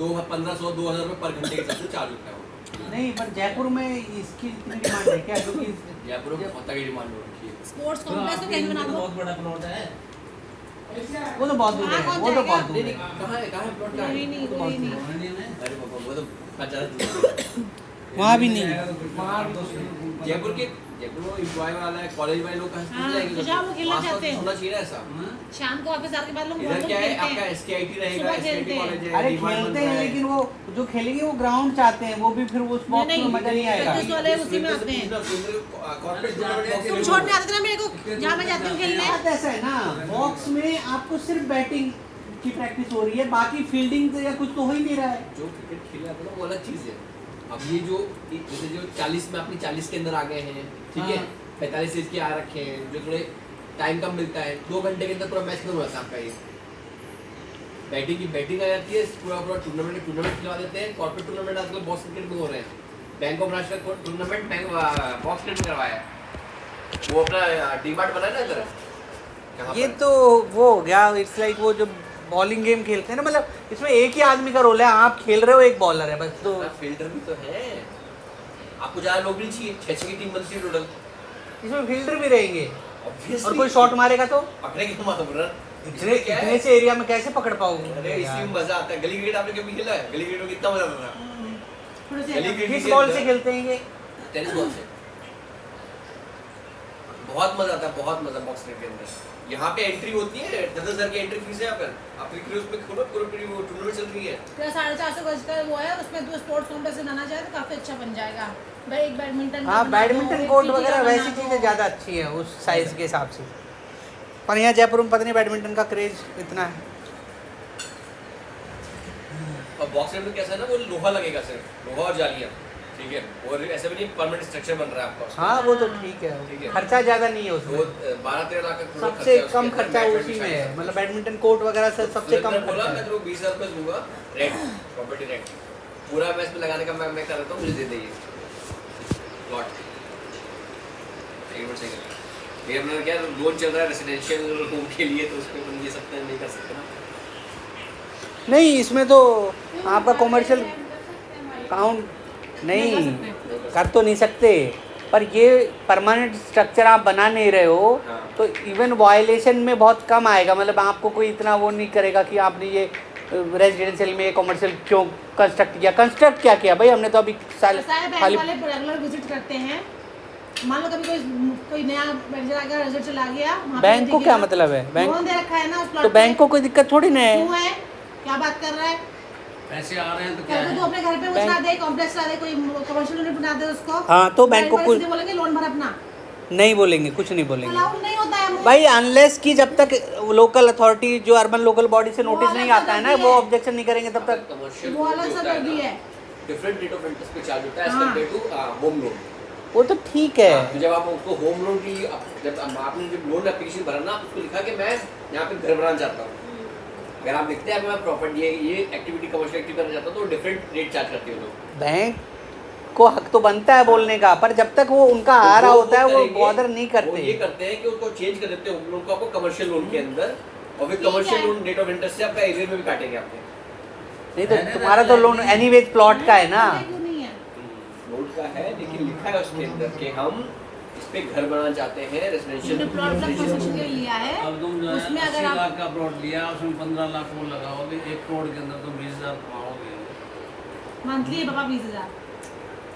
1500 2000 रुपये पर घंटे के हिसाब से चार्ज होता है वो। नहीं पर जयपुर में इसकी इतनी डिमांड है क्या जो कि जयपुर में बहुत तगड़ी डिमांड हो रखी है। स्पोर्ट्स कॉम्प्लेक्स तो कहीं बना दो। बहुत बड़ा प्लॉट है वो तो बहुत दूर है, कौन वो तो जाएगा? बहुत दूर है। कहाँ है प्लॉट कहाँ कोई है? नहीं कोई नहीं। अरे बाबा वो तो बहुत ज़्यादा दूर है। वहाँ भी नहीं। जयपुर में एम्प्लॉय वाला है, कॉलेज वाले लोग कहाँ से हाँ, जाएंगे? तो जहाँ वो खेलना आस-पास चाहते हैं। होना चाहिए ना ऐसा। शाम को ऑफिस आने के बाद लोग इधर बहुत क्या है खेलते आपका हैं। SKIT रहेगा, सुबह SKIT खेलते हैं। कॉलेज है, अरे डिमांड बन खेलते रहा हैं है। लेकिन वो जो खेलेंगे वो ग्राउंड चाहते हैं, वो भी फिर उस बॉक्स नहीं, में मजा नहीं आएगा। प्रैक्टिस वाले उसी में आते हैं। कॉर्पोरेट तुम छोड़ने आते थे ना मेरे को, जहाँ मैं जाती हूँ खेलने। बात ऐसा है ना, बॉक्स में आपको सिर्फ बैटिंग की प्रैक्टिस हो रही है, बाकी फील्डिंग या कुछ तो हो ही नहीं रहा है। जो क्रिकेट खेले जाते हैं ना वो अलग चीज़ है। अब ये जो जैसे जो 40 में अपनी 40 के अंदर आ गए हैं, ठीक है, 45 एज के आ रखे हैं, जो थोड़े टाइम कम मिलता है, 2 घंटे के अंदर पूरा मैच खत्म हो जाता है आपका। ये बैटिंग की बैटिंग आ जाती है, पूरा टूर्नामेंट खिलवा देते हैं। कॉर्पोरेट टूर्नामेंट आजकल बॉक्स क्रिकेट में हो रहे हैं। बैंक ऑफ महाराष्ट्र का टूर्नामेंट बॉक्स क्रिकेट में करवाया है। वो अपना डीमार्ट बना है ना इधर। कहाँ ये पर? तो वो हो गया, इट्स लाइक वो जो बॉलिंग गेम खेलते हैं ना, मतलब इसमें एक ही आदमी का रोल है, आप खेल रहे हो, एक बॉलर है बस। तो फील्डर भी तो है, आपको ज़्यादा लोग नहीं चाहिए, 6 की टीम बनती है टोटल। इसमें फील्डर भी रहेंगे Obviously, और कोई शॉट मारेगा तो पकड़ेंगे तो मारो रन। इतने इतने से एरिया में कैसे पकड़ अरे पाओगे इसी में मजा आता है। गली क्रिकेट आपने कभी खेला है? गली क्रिकेट में कितना मजा आता था। थोड़े से गली क्रिकेट किस बॉल से खेलते हैं ये? टेनिस बॉल से बहुत मजा आता है, बहुत मजा बॉक्स क्रिकेट के अंदर। यहाँ पे एंट्री होती है, 10,000 की एंट्री फीस है यहाँ पर। आप क्रिकेट उसमें खोलो, पूरी टूर्नामेंट चल रही है। 450 गज का वो है, उसमें 2 स्पोर्ट्स कॉम्प्लेक्स बनाना चाहे तो काफी अच्छा बन जाएगा। भाई एक बैडमिंटन हाँ, बैडमिंटन कोर्ट वगैरह वैसी चीज़ें ज़्यादा अच्छी है उस साइज़ के हिसाब से। पर यहाँ जयपुर में पता नहीं बैडमिंटन का क्रेज इतना है। और बॉक्स में कैसा है ना, वो लोहा लगेगा सिर्फ, लोहा और जालियाँ, ठीक है। और ऐसे भी नहीं परमानेंट स्ट्रक्चर बन रहा है आपका उसका। हाँ वो तो ठीक है, ठीक है। खर्चा ज़्यादा नहीं है उसमें। वो 12-13 लाख का पूरा सबसे खर्चा है कम उसके अंदर, खर्चा बैडमिंटन उसी में है, साइज। मतलब बैडमिंटन कोर्ट वगैरह से सबसे कम मैंने बोला खर्चा मैं है। तेरे को 20,000 रुपये दूंगा रेंट, प्रॉपर्टी रेंट पूरा मैं इसमें लगाने का मैं कर देता हूँ, मुझे दे दीजिए प्लॉट। एक मिनट सेकंड, ये अपना क्या लोन चल रहा है रेसिडेंशियल होम के लिए, तो उसमें अपन ये सकते हैं, नहीं कर सकते ना। नहीं, इसमें तो आपका कॉमर्शियल काउंट नहीं कर तो नहीं सकते, पर ये परमानेंट स्ट्रक्चर आप बना नहीं रहे हो हाँ। तो इवन वायलेशन में बहुत कम आएगा। मतलब आपको कोई इतना वो नहीं करेगा कि आपने ये रेजिडेंशियल में कॉमर्शियल क्यों कंस्ट्रक्ट किया। कंस्ट्रक्ट क्या किया भाई, हमने तो अभी साल बैंक वाले रेगुलर विजिट करते हैं। मान लो कभी कोई नया मैनेजर आ गया, रिजल्ट चला गया, वहाँ पे बैंक को क्या मतलब है? बैंक लोन दे रखा है ना उस प्लॉट तो बैंक को कोई दिक्कत थोड़ी ना है। क्यों है, क्या बात कर रहा है? पैसे आ रहे हैं तो क्या कल को है? तू अपने घर पे बना दे, कॉम्प्लेक्स ला दे, कोई कमर्शियल यूनिट बना दे उसको। हाँ, तो बैंक को वाले कुछ सीधे बोलेंगे लोन भर अपना, नहीं बोलेंगे, कुछ नहीं बोलेंगे अलाउड नहीं होता है भाई, अनलेस कि जब तक लोकल अथॉरिटी जो अर्बन लोकल बॉडी से वो नोटिस अलग नहीं सा आता है ना, करती वो है। ऑब्जेक्शन नहीं करेंगे तब तक। कमर्शियल वो अलग सा कर दी है। डिफरेंट रेट ऑफ इंटरेस्ट पे चार्ज होता है एज हाँ। Compare to home loan. वो तो ठीक है। तो जब आप उसको होम लोन की जब आपने जब लोन एप्लीकेशन भरा ना, उसको लिखा कि मैं यहाँ पे घर बनाना चाहता हूँ, अगर आप लिखते हैं मैं प्रॉपर्टी ये एक्टिविटी कमर्शियल एक्टिविटी करना चाहता हूँ, तो डिफरेंट रेट चार्ज करते हो लोग। बैंक को हक तो बनता है बोलने का, पर जब तक वो उनका आ रहा होता है वो करेंगे, बॉदर नहीं वो करते। ये करते हैं कि उसको चेंज कर देते हैं होम लोन को आपको कमर्शियल लोन के अंदर, और फिर ठीक कमर्शियल है। लोन रेट ऑफ इंटरेस्ट से आपका एरियर में भी काटेंगे आपको। नहीं तो तुम्हारा तो लोन एनीवेज प्लॉट का है ना। क्यों नहीं है? लोन का है, लेकिन लिखा है उसके अंदर कि हम इस पे घर बनाना चाहते हैं रेजिडेंशियल। हमने प्लॉट का कंस्ट्रक्शन के लिए लिया है, अब तुम जो है उसमें 80 अगर आप लाख का प्लॉट लिया, उसमें 15 लाख वो लगाओगे, 1 करोड़ के अंदर तुम 20,000 कमाओगे। मंथली है पापा 20,000,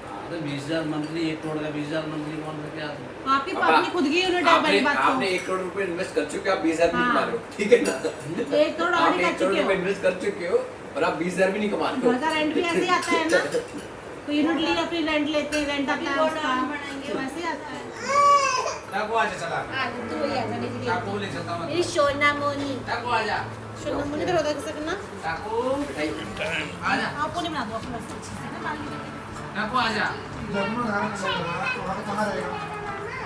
हाँ, तो 20,000 मंथली, 1 करोड़ का 20,000 मंथली कौन सा क्या है? आपकी अपनी खुद की यूनिट है, पहली बात आपने तो 1 करोड़ रुपए इन्वेस्ट कर चुके हो, आप 20,000 भी नहीं हाँ। कमा रहे हो, ठीक है ना। 1 करोड़ आप ऑलरेडी 1 कर करोड़ चुके रुपए हो। इन्वेस्ट कर चुके हो और आप 20,000 भी नहीं कमा रहे हो। घर का रेंट भी ऐसे ही आता है ना, कोई यूनिट लिया फिर रेंट लेते हैं, रेंट आता है उसका, वैसे ही आता है। टाको आजा चला। तू वही आता है टाको ले चलता मैं। मेरी सोना मोनी, टाको आजा। सोना मोनी का होता है किसका करना? टाको आजा। आपको नहीं बना दो अपने बस अच्छे से ना, पाल के टाको आजा।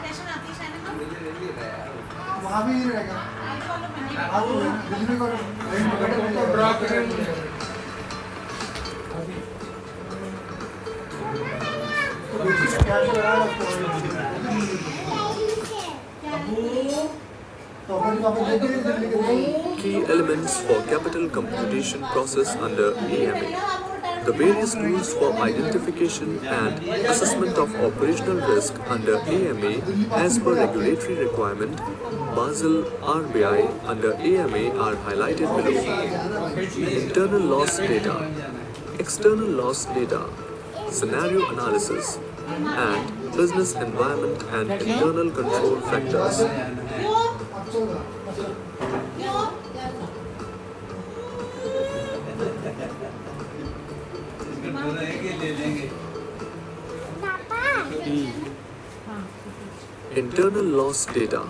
रेशन आती है शायद ना, वहाँ भी ही रहेगा। आई वालों में नहीं। आप बिजली को रेंट को ड्रॉ करेंगे। Key elements for capital computation process under EMA. The various tools for identification and assessment of operational risk under AMA as per regulatory requirement, Basel RBI under AMA are highlighted below. Internal loss data, external loss data, scenario analysis, and business environment and internal control factors. Internal loss data.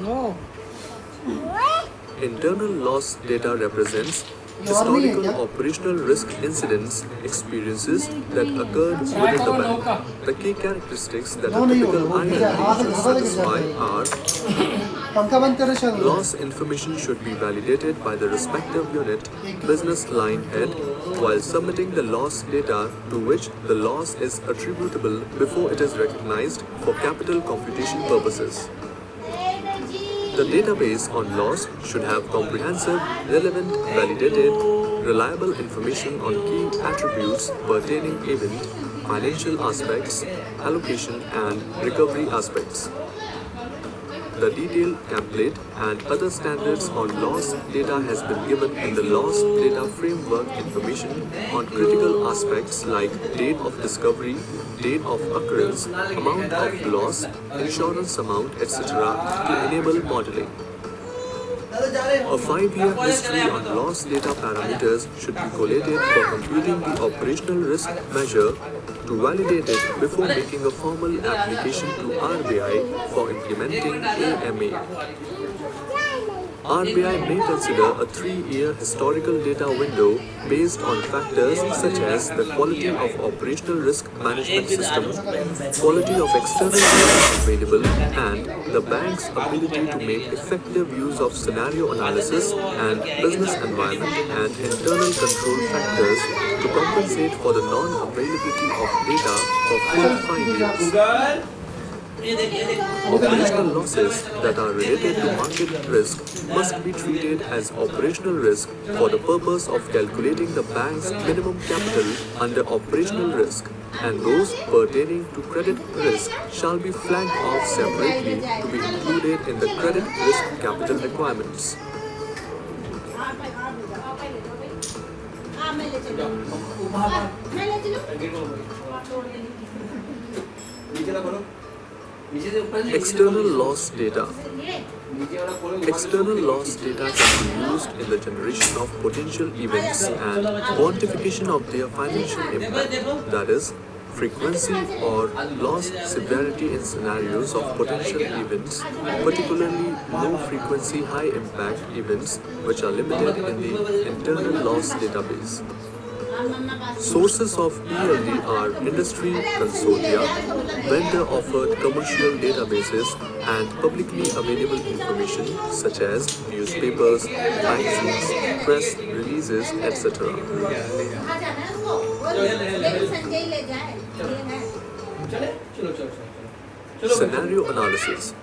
Internal loss data represents historical operational risk incidents, experiences that occurred within the bank. The key characteristics that a typical IRB should satisfy are: पंखा बंद करो चलो loss information should be validated by the respective unit business line head while submitting the loss data to which the loss is attributable before it is recognized for capital computation purposes. The database on loss should have comprehensive, relevant, validated, reliable information on key attributes pertaining event, financial aspects, allocation and recovery aspects. The detailed template and other standards on loss data has been given in the loss data framework. Information on critical aspects like date of discovery, date of occurrence, amount of loss, insurance amount, etc. to enable modeling. A 5-year history on loss data parameters should be collated for computing the operational risk measure to validate it before making a formal application to RBI for implementing AMA. RBI may consider a 3-year historical data window based on factors such as the quality of operational risk management system, quality of external data available, and the bank's ability to make effective use of scenario analysis and business environment and internal control factors to compensate for the non-availability of data for full 5 years. Operational losses that are related to market risk must be treated as operational risk for the purpose of calculating the bank's minimum capital under operational risk, and those pertaining to credit risk shall be flagged off separately to be included in the credit risk capital requirements. External loss data. External loss data can be used in the generation of potential events and quantification of their financial impact, that is, frequency or loss severity in scenarios of potential events, particularly low frequency high impact events which are limited in the internal loss database. Sources of ELD are industry consortia, vendor-offered commercial databases, and publicly available information such as newspapers, magazines, press releases, etc. Scenario analysis.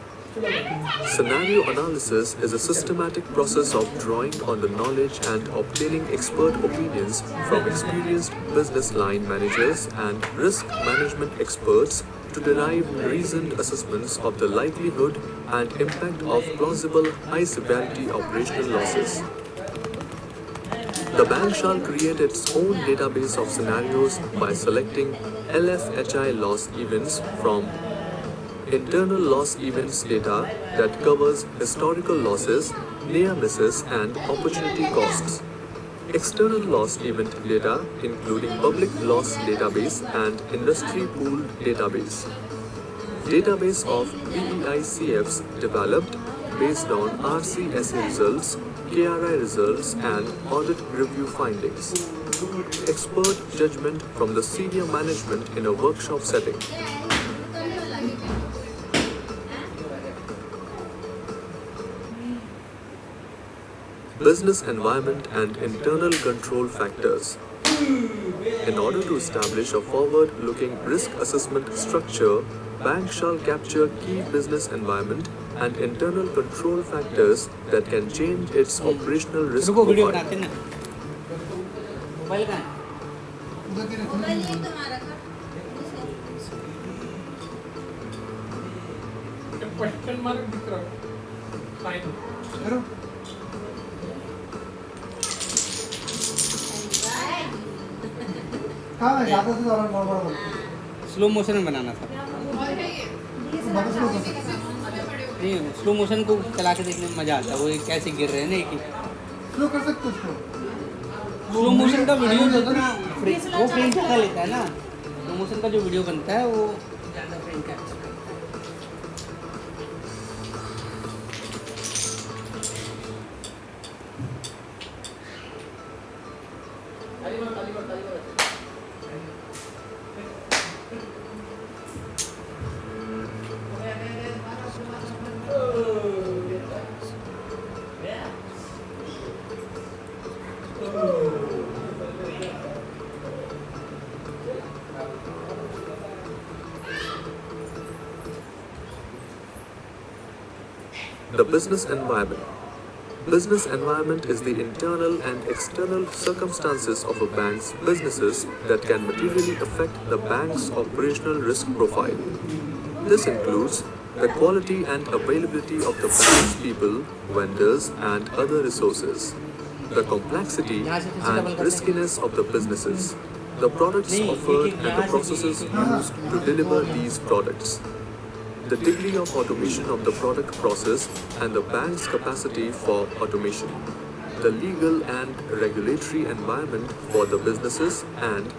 Scenario analysis is a systematic process of drawing on the knowledge and obtaining expert opinions from experienced business line managers and risk management experts to derive reasoned assessments of the likelihood and impact of plausible high-severity operational losses. The bank shall create its own database of scenarios by selecting LFHI loss events from internal loss events data that covers historical losses, near misses, and opportunity costs. External loss event data including public loss database and industry pool database. Database of VEICFs developed based on RCSA results, KRI results, and audit review findings. Expert judgment from the senior management in a workshop setting. Business environment and internal control factors. In order to establish a forward-looking risk assessment structure, bank shall capture key business environment and internal control factors that can change its operational risk रुको video profile. बनाते हैं ना mobile का question mark दिख रहा है sign करो कहाँ है ज़्यादा से ज़्यादा बड़ा बोलते स्लो मोशन में बनाना था। नहीं, स्लो मोशन को चला के देखने में मज़ा आता है। वो ये कैसे गिर रहे हैं ना एक ही। स्लो कर सकते हो उसको स्लो मोशन का वीडियो जो होता है ना वो फ्रेम ज़्यादा लेता है ना। स्लो मोशन का जो वीडियो बनता है वो ज़्यादा फ्रेम कैप्चर करता है। The business environment. Business environment is the internal and external circumstances of a bank's businesses that can materially affect the bank's operational risk profile. This includes the quality and availability of the bank's people, vendors, and other resources, the complexity and riskiness of the businesses, the products offered, and the processes used to deliver these products, the degree of automation of the product process and the bank's capacity for automation, the legal and regulatory environment for the businesses, and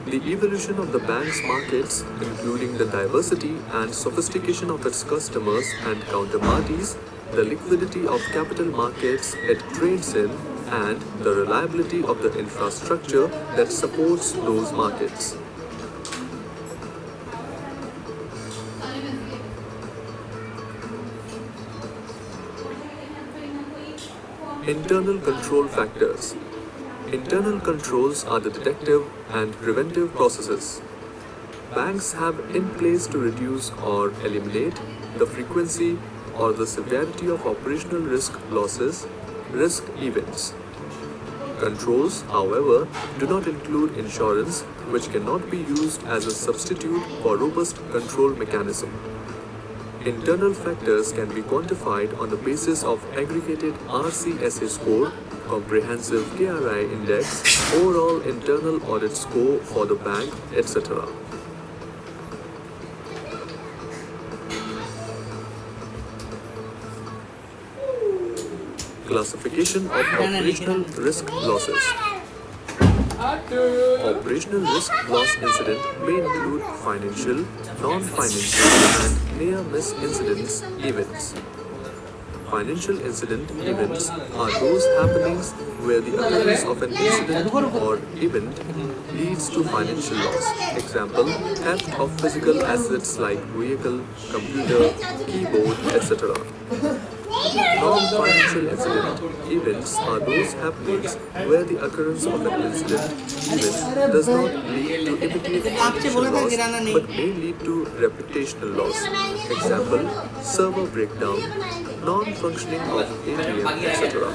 the evolution of the bank's markets, including the diversity and sophistication of its customers and counterparties, the liquidity of capital markets it trades in, and the reliability of the infrastructure that supports those markets. Internal control factors. Internal controls are the detective and preventive processes banks have in place to reduce or eliminate the frequency or the severity of operational risk losses, risk events. Controls, however, do not include insurance, which cannot be used as a substitute for robust control mechanism. Internal factors can be quantified on the basis of aggregated RCSA score, comprehensive KRI index, overall internal audit score for the bank, etc. Classification of operational risk losses. Operational risk loss incident may include financial, non-financial, and near-miss incidents events. Financial incident events are those happenings where the occurrence of an incident or event leads to financial loss. Example, theft of physical assets like vehicle, computer, keyboard, etc. Non-financial incident events are those happenings where the occurrence of an incident event does not lead to immediate financial loss but may lead to reputational loss. Example, server breakdown, non-functioning of ATM, etc.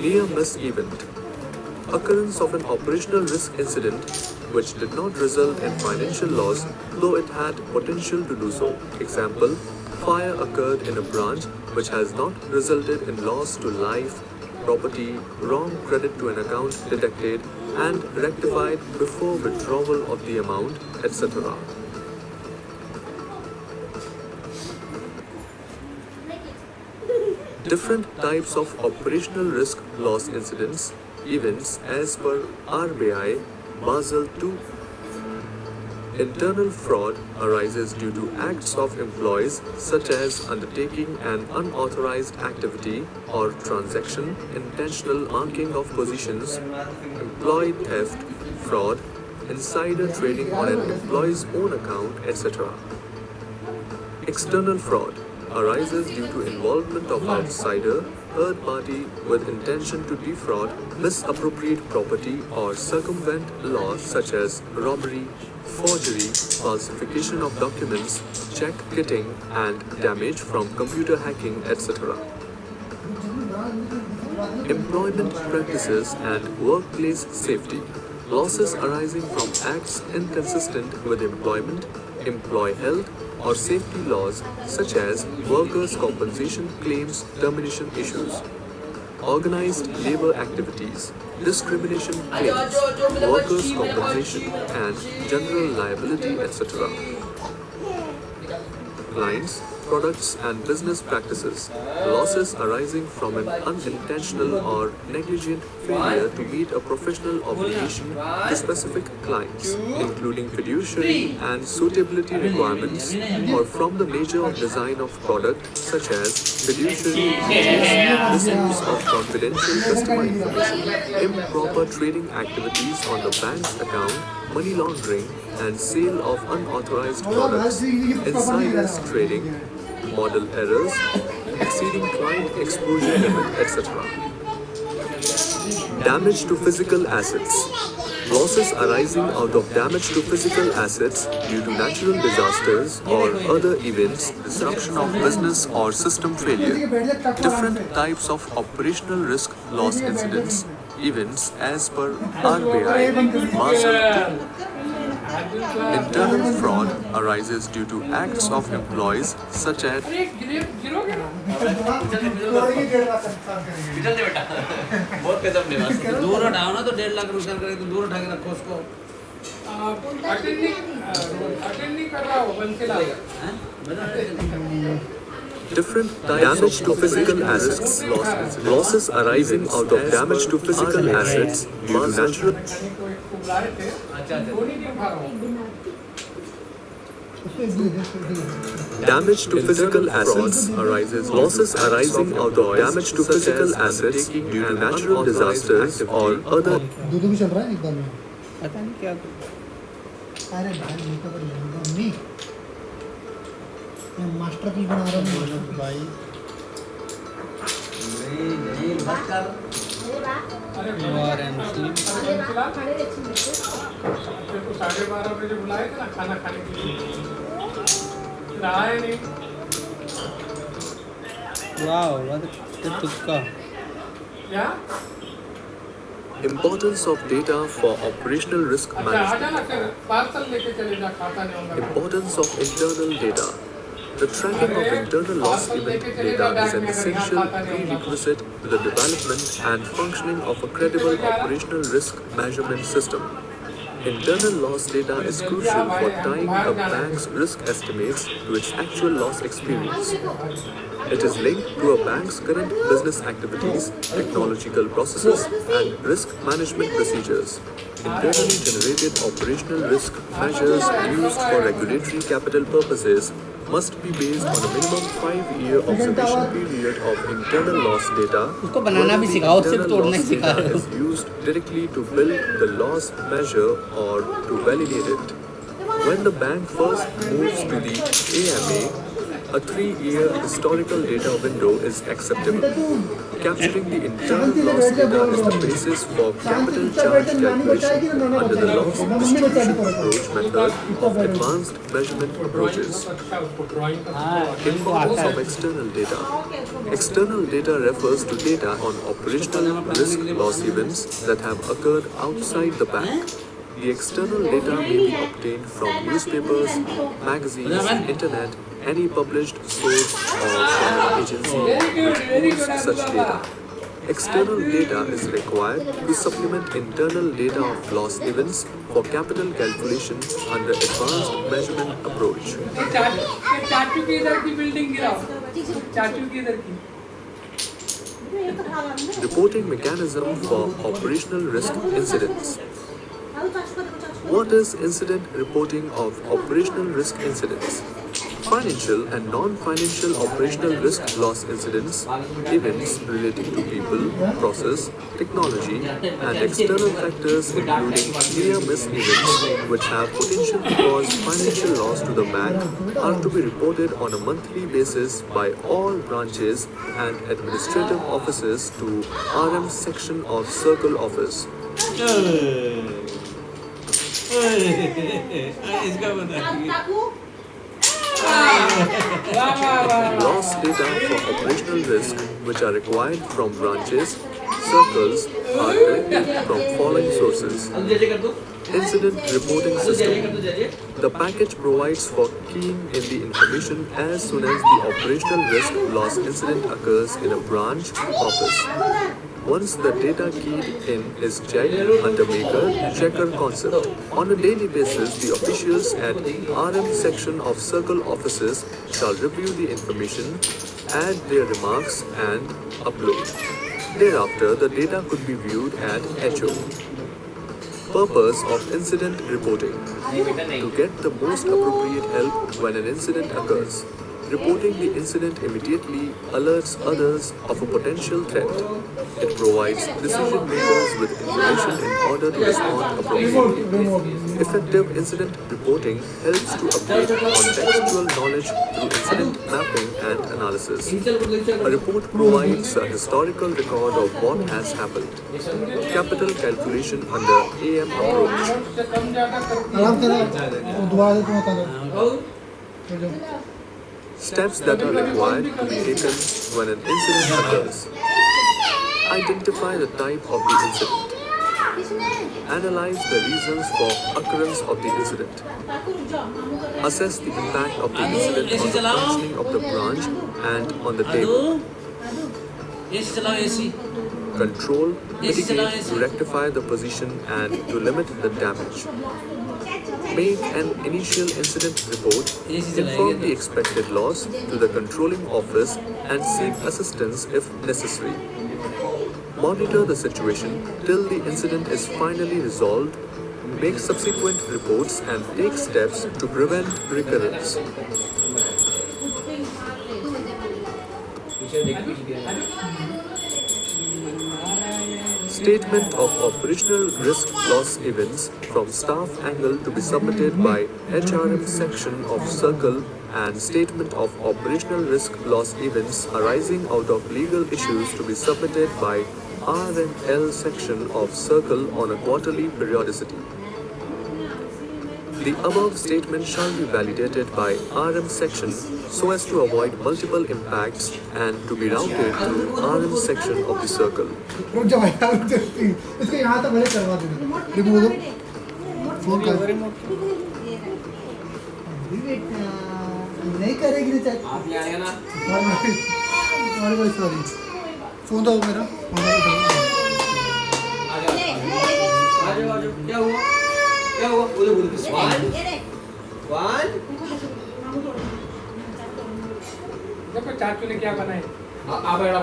Near-miss event. Occurrence of an operational risk incident which did not result in financial loss though it had potential to do so. Example, fire occurred in a branch which has not resulted in loss to life, property, wrong credit to an account detected and rectified before withdrawal of the amount, etc. Different types of operational risk loss incidents, events as per RBI, Basel II. Internal fraud arises due to acts of employees such as undertaking an unauthorized activity or transaction, intentional marking of positions, employee theft, fraud, insider trading on an employee's own account, etc. External fraud arises due to involvement of outsider, third party with intention to defraud, misappropriate property or circumvent laws such as robbery, forgery, falsification of documents, check kitting and damage from computer hacking, etc. Employment practices and workplace safety. Losses arising from acts inconsistent with employment, employee health, or safety laws such as workers' compensation claims, termination issues. Organized labor activities, discrimination claims, workers' compensation, and general liability, etc. Clients, products, and business practices. Losses arising from an unintentional or negligent failure to meet a professional obligation to specific clients, including fiduciary and suitability requirements, or from the nature of design of product such as fiduciary duties, misuse of confidential customer information, improper trading activities on the bank's account, money laundering, and sale of unauthorized products, insiders trading, model errors, exceeding client exposure limit, etc. Damage to physical assets. Losses arising out of damage to physical assets due to natural disasters or other events, disruption of business or system failure. Different types of operational risk loss incidents, events as per RBI, Basel. Internal fraud arises due to acts of employees such as चलते बेटा बहुत कसम निवास दूर हटाओ ना तो 1.5 लाख नुकसान करे तो दूर उठा के रखो उसको अटेंड नहीं कर रहा हो बंद के लाएगा different damage to physical assets, losses arising out of damage to physical assets due to natural बुलाए थे धोनी क्यों खा रहा हूँ damage to physical assets arises losses arising out of damage to physical assets due to natural disasters or other दूध भी चल रहा है एक बार में पता नहीं क्या अरे भाई ये तो मम्मी मैं मास्टरपीस बना रहा हूँ भाई नहीं मत कर अरे और एमसी तेरे को 12:30 बजे बुलाए थे ना खाना खाने के लिए रहा है नहीं वाह व्हाट तुक्का क्या importance of data for operational risk अच्छा आ management. जाना फिर पार्सल लेके चले जा खाता नहीं होगा Importance of internal data. The tracking of internal loss event data is an essential prerequisite to the development and functioning of a credible operational risk measurement system. Internal loss data is crucial for tying a bank's risk estimates to its actual loss experience. It is linked to a bank's current business activities, technological processes, and risk management procedures. Internally generated operational risk measures used for regulatory capital purposes must be based on a minimum 5-year observation period of internal loss data. उसको बनाना भी सिखाओ, सिर्फ Internal तोड़ना loss सिखा data रहे हो। is used directly to build the loss measure or to validate it. When the bank first moves to the AMA, a 3-year historical data window is acceptable. Capturing the internal loss data is the basis for capital charge calculation under the loss distribution approach method of advanced measurement approaches. अच्छा उसको drawing का Importance of external data. External data refers to data on operational risk loss events that have occurred outside the bank. The external data may be obtained from newspapers, magazines, internet, any published source, or from an agency which pools such data. External data is required to supplement internal data of loss events for capital calculation under advanced measurement approach. चाचू की इधर की building गिराओ चाचू की इधर की Reporting mechanism for operational risk incidents. What is incident reporting of operational risk incidents? Financial and non-financial operational risk loss incidents, events relating to people, process, technology, and external factors including near-miss events which have potential to cause financial loss to the bank are to be reported on a monthly basis by all branches and administrative offices to RM section of Circle Office. इसका बता Loss data for operational risk which are required from branches, circles are collected from following sources. Incident reporting system. The package provides for keying in the information as soon as the operational risk loss incident occurs in a branch office. Once the data keyed in is checked under maker-checker concept. On a daily basis, the officials at RM section of circle offices shall review the information, add their remarks and upload. Thereafter, the data could be viewed at HO. Purpose of incident reporting. To get the most appropriate help when an incident occurs. Reporting the incident immediately alerts others of a potential threat. It provides decision makers with information in order to respond appropriately. Effective incident reporting helps to update contextual knowledge through incident mapping and analysis. A report provides a historical record of what has happened. Capital calculation under AM approach. आराम से ना दोबारा से तुम बता दो Steps that are required to be taken when an incident occurs. Identify the type of the incident. Analyze the reasons for occurrence of the incident. Assess the impact of the incident on the functioning of the branch and on the table. AC चलाओ AC Control, mitigate to rectify the position and to limit the damage. Make an initial incident report, inform the expected loss to the controlling office and seek assistance if necessary. Monitor the situation till the incident is finally resolved, make subsequent reports and take steps to prevent recurrence. Statement of operational risk loss events from staff angle to be submitted by HRM section of Circle and statement of operational risk loss events arising out of legal issues to be submitted by R&L section of Circle on a quarterly periodicity. The above statement shall be validated by RM section so as to avoid multiple impacts and to be routed through RM section of the circle. रुक जा भाई रुक जा इसको यहाँ तक भले करवा देना रिमूव दो फोन कर नहीं करेगी ना चेक आप ले आएगा ना सॉरी फोन दो मेरा आ जाओ क्या हुआ बोलो वन देखो चाचू ने क्या बनाए आ बैठा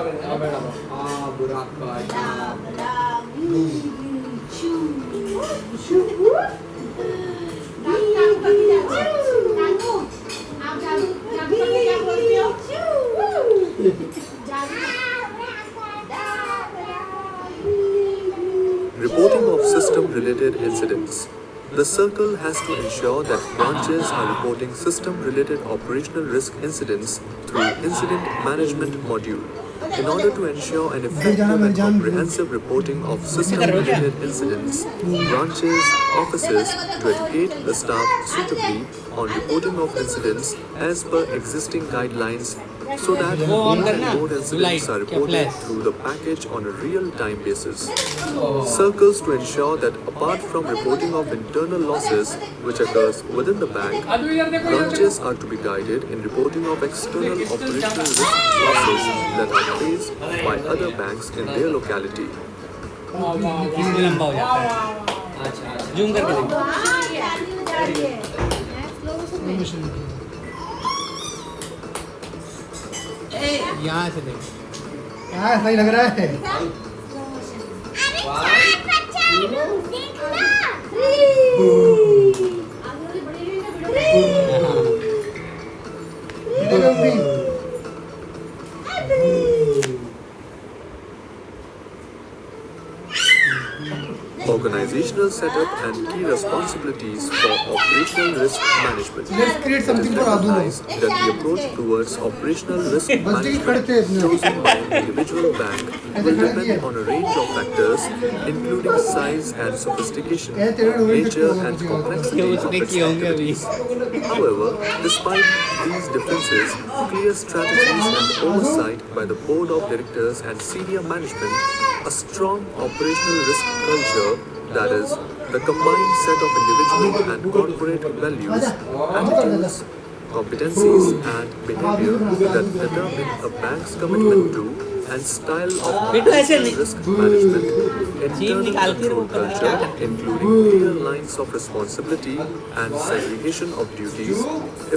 बुराक का Reporting of system-related incidents. The circle has to ensure that branches are reporting system-related operational risk incidents through Incident Management Module. In order to ensure an effective and comprehensive reporting of system-related incidents, branches, offices to educate the staff suitably on reporting of incidents as per existing guidelines so that more and more incidents are reported through the package on a real-time basis. Circles to ensure that apart from reporting of internal losses which occurs within the bank, branches are to be guided in reporting of external operational risk losses that are faced by other banks in their locality. इसमें लंबा हो जाता है zoom करके यहाँ से देख हाँ सही लग रहा है Organizational setup and key responsibilities for operational risk management. Let's create It is something for Abdul. recognized that the approach towards operational risk बस ठीक खड़े थे management अपने chosen by an individual bank will depend on a range of factors, including size and sophistication, nature and complexity of its activities. However, despite these differences, clear strategies and oversight by the board of directors and senior management, a strong operational risk culture, that is, the combined set of individual and corporate values, attitudes, competencies and behavior that determine a bank's commitment to and style of operational risk management, internal control culture, including clear lines of responsibility and segregation of duties,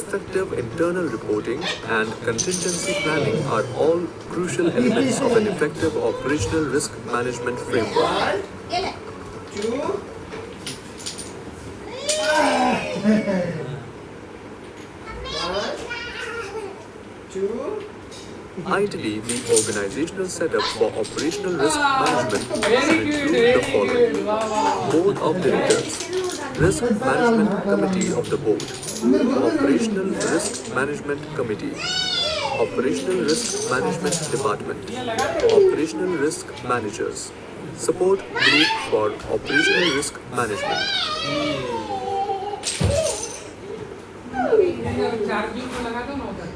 effective internal reporting and contingency planning are all crucial elements of an effective operational risk management framework. Ideally, the organizational setup for operational risk management should include the following: Board of Directors, Risk Management Committee of the Board, Operational Risk Management Committee, Operational Risk Management Department, Operational Risk Managers, Support Group for Operational Risk Management. Charging को लगा दो ना उधर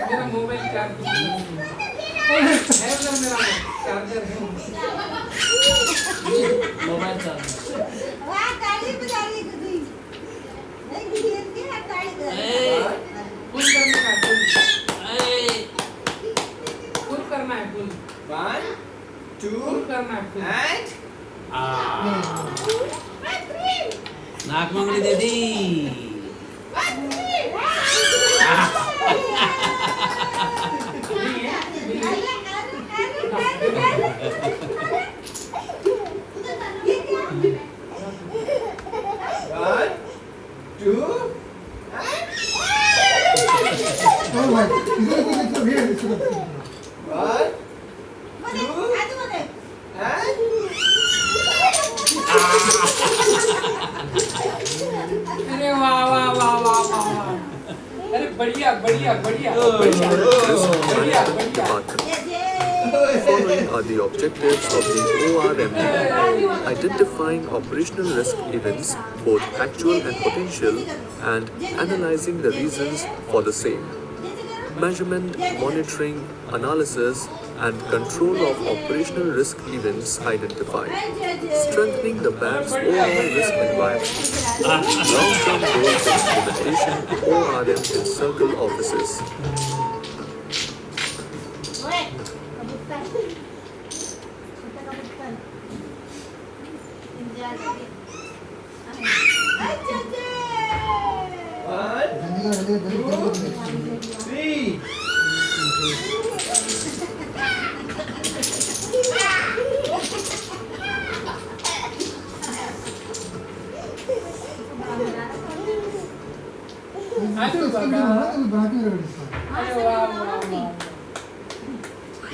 मेरा mobile charge है उधर मेरा charger है मोबाइल चार्ज फुल करने का फुल करना है फुल 1 2 करना है फुल नाक मंगली दे दी अरे वाह वाह वाह वाह वाह अरे बढ़िया बढ़िया बढ़िया बढ़िया बढ़िया Following are the objectives of the ORM: identifying operational risk events, both actual and potential, and analyzing the reasons for the same. Measurement, monitoring, analysis, and control of operational risk events identified. Strengthening the bank's overall risk environment. Long-term goals of implementation ORM in circle offices.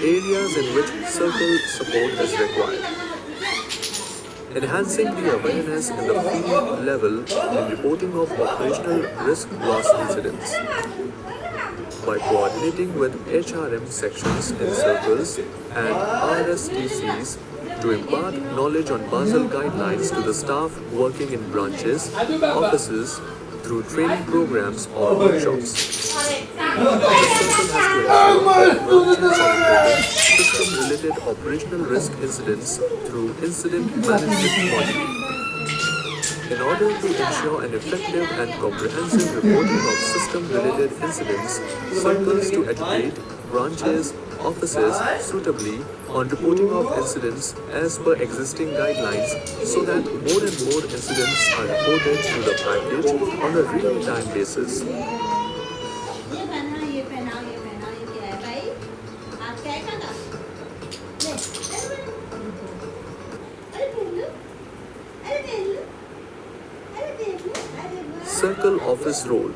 Areas in which circle support is required. Enhancing the awareness in the field level in reporting of operational risk loss incidents. By coordinating with HRM sections in circles and RSTCs to impart knowledge on Basel guidelines to the staff working in branches, offices, through training programs or workshops. System-related operational risk incidents through incident management module. In order to ensure an effective and comprehensive reporting of system-related incidents, circles to educate branches, offices suitably on reporting of incidents as per existing guidelines so that more and more incidents are reported to the package on a real-time basis. Circle Office Role.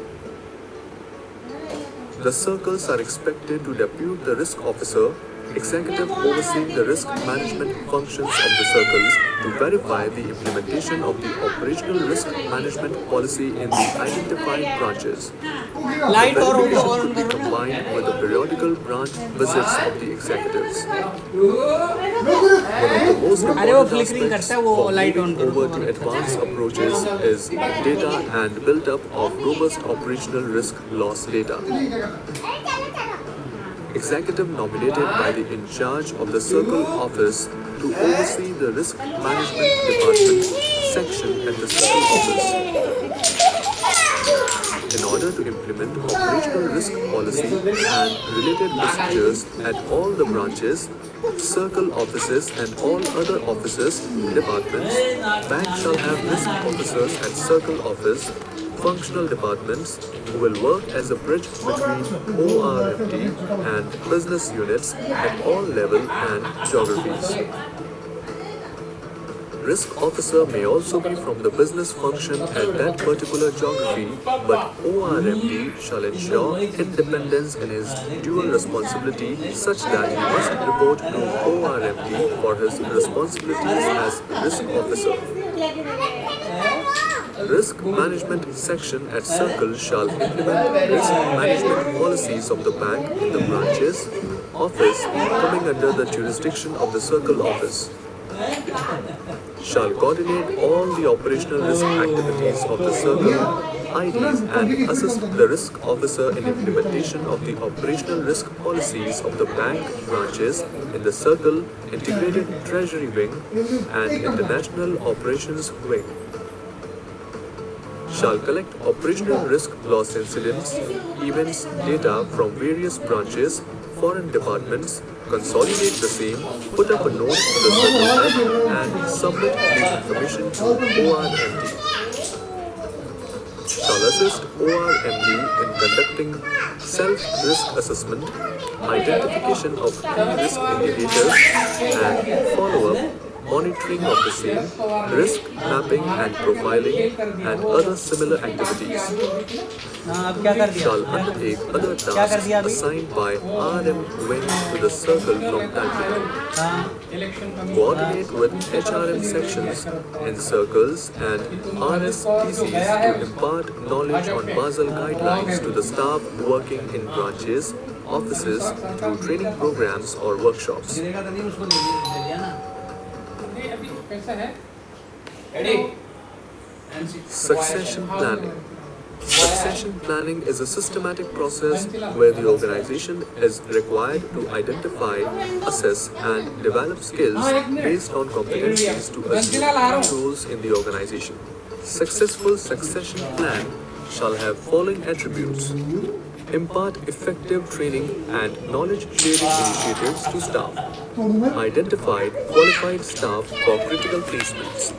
The circles are expected to depute the risk officer, executive overseeing the risk management functions of the circles, to verify the implementation of the operational risk management policy in the identified branches. Light और Verification on could be करो ना combined with the periodical branch visits of the executives. One of the most अरे वो important flickering aspects करता है, वो for light on moving करो over to advanced approaches is data and build-up of robust operational risk loss data. Executive nominated by the in charge of the Circle Office to oversee the Risk Management Department section at the Circle Office. In order to implement operational risk policy and related procedures at all the branches, circle offices and all other offices, departments, bank shall have risk officers at circle office, functional departments who will work as a bridge between ORMD and business units at all level and geographies. Risk officer may also be from the business function at that particular geography, but ORMD shall ensure independence in his dual responsibility such that he must report to ORMD for his responsibilities as risk officer. Risk management section at Circle shall implement risk management policies of the bank in the branches, office coming under the jurisdiction of the Circle office. Shall coordinate all the operational risk activities of the circle, IDs, and assist the risk officer in implementation of the operational risk policies of the bank branches in the circle, integrated treasury wing, and international operations wing. Shall collect operational risk loss incidents, events, data from various branches, foreign departments, consolidate the same, put up a note to the circle and submit the information to ORMD. Shall assist ORMD in conducting self-risk assessment, identification of key risk indicators, and follow-up, monitoring of the same, risk mapping and profiling, and other similar activities. हाँ अब क्या कर दिया Shall undertake other tasks assigned by RM wing to the circle from time to time. हाँ Coordinate with HRM sections in circles and RSTCs to impart knowledge on Basel guidelines to the staff working in branches, offices through training programs or workshops. गिरेगा तो नहीं उसको दे दिया ना अभी कैसा है Ready? Succession planning. Succession planning is a systematic process where the organization is required to identify, assess, and develop skills based on competencies to assume roles in the organization. Successful succession plan shall have following attributes: impart effective training and knowledge sharing initiatives to staff, identify qualified staff for critical placements,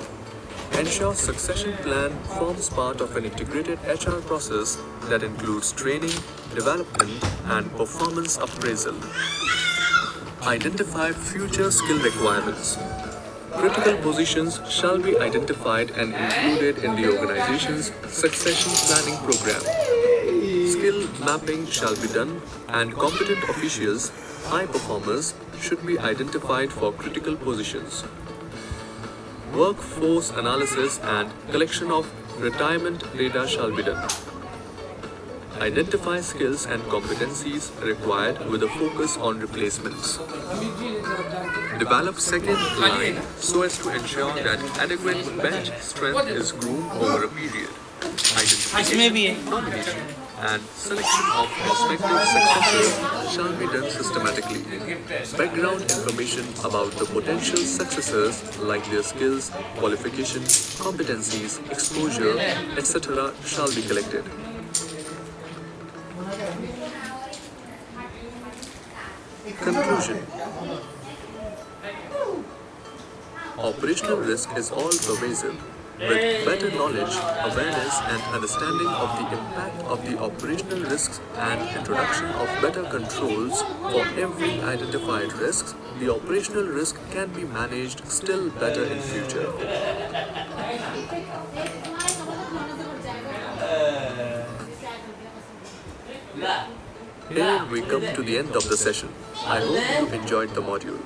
ensure succession plan forms part of an integrated HR process that includes training, development, and performance appraisal. Identify future skill requirements. Critical positions shall be identified and included in the organization's succession planning program. Skill mapping shall be done, and competent officials, high performers, should be identified for critical positions. Workforce analysis and collection of retirement data shall be done. Identify skills and competencies required with a focus on replacements. Develop second line so as to ensure that adequate bench strength is groomed over a period. इसमें भी है Identification, nomination, and selection of prospective successors shall be done systematically. Background information about the potential successors, like their skills, qualifications, competencies, exposure, etc., shall be collected. Conclusion. Operational risk is all pervasive. With better knowledge, awareness, and understanding of the impact of the operational risks and introduction of better controls for every identified risk, the operational risk can be managed still better in future. Here we come to the end of the session. I hope you enjoyed the module.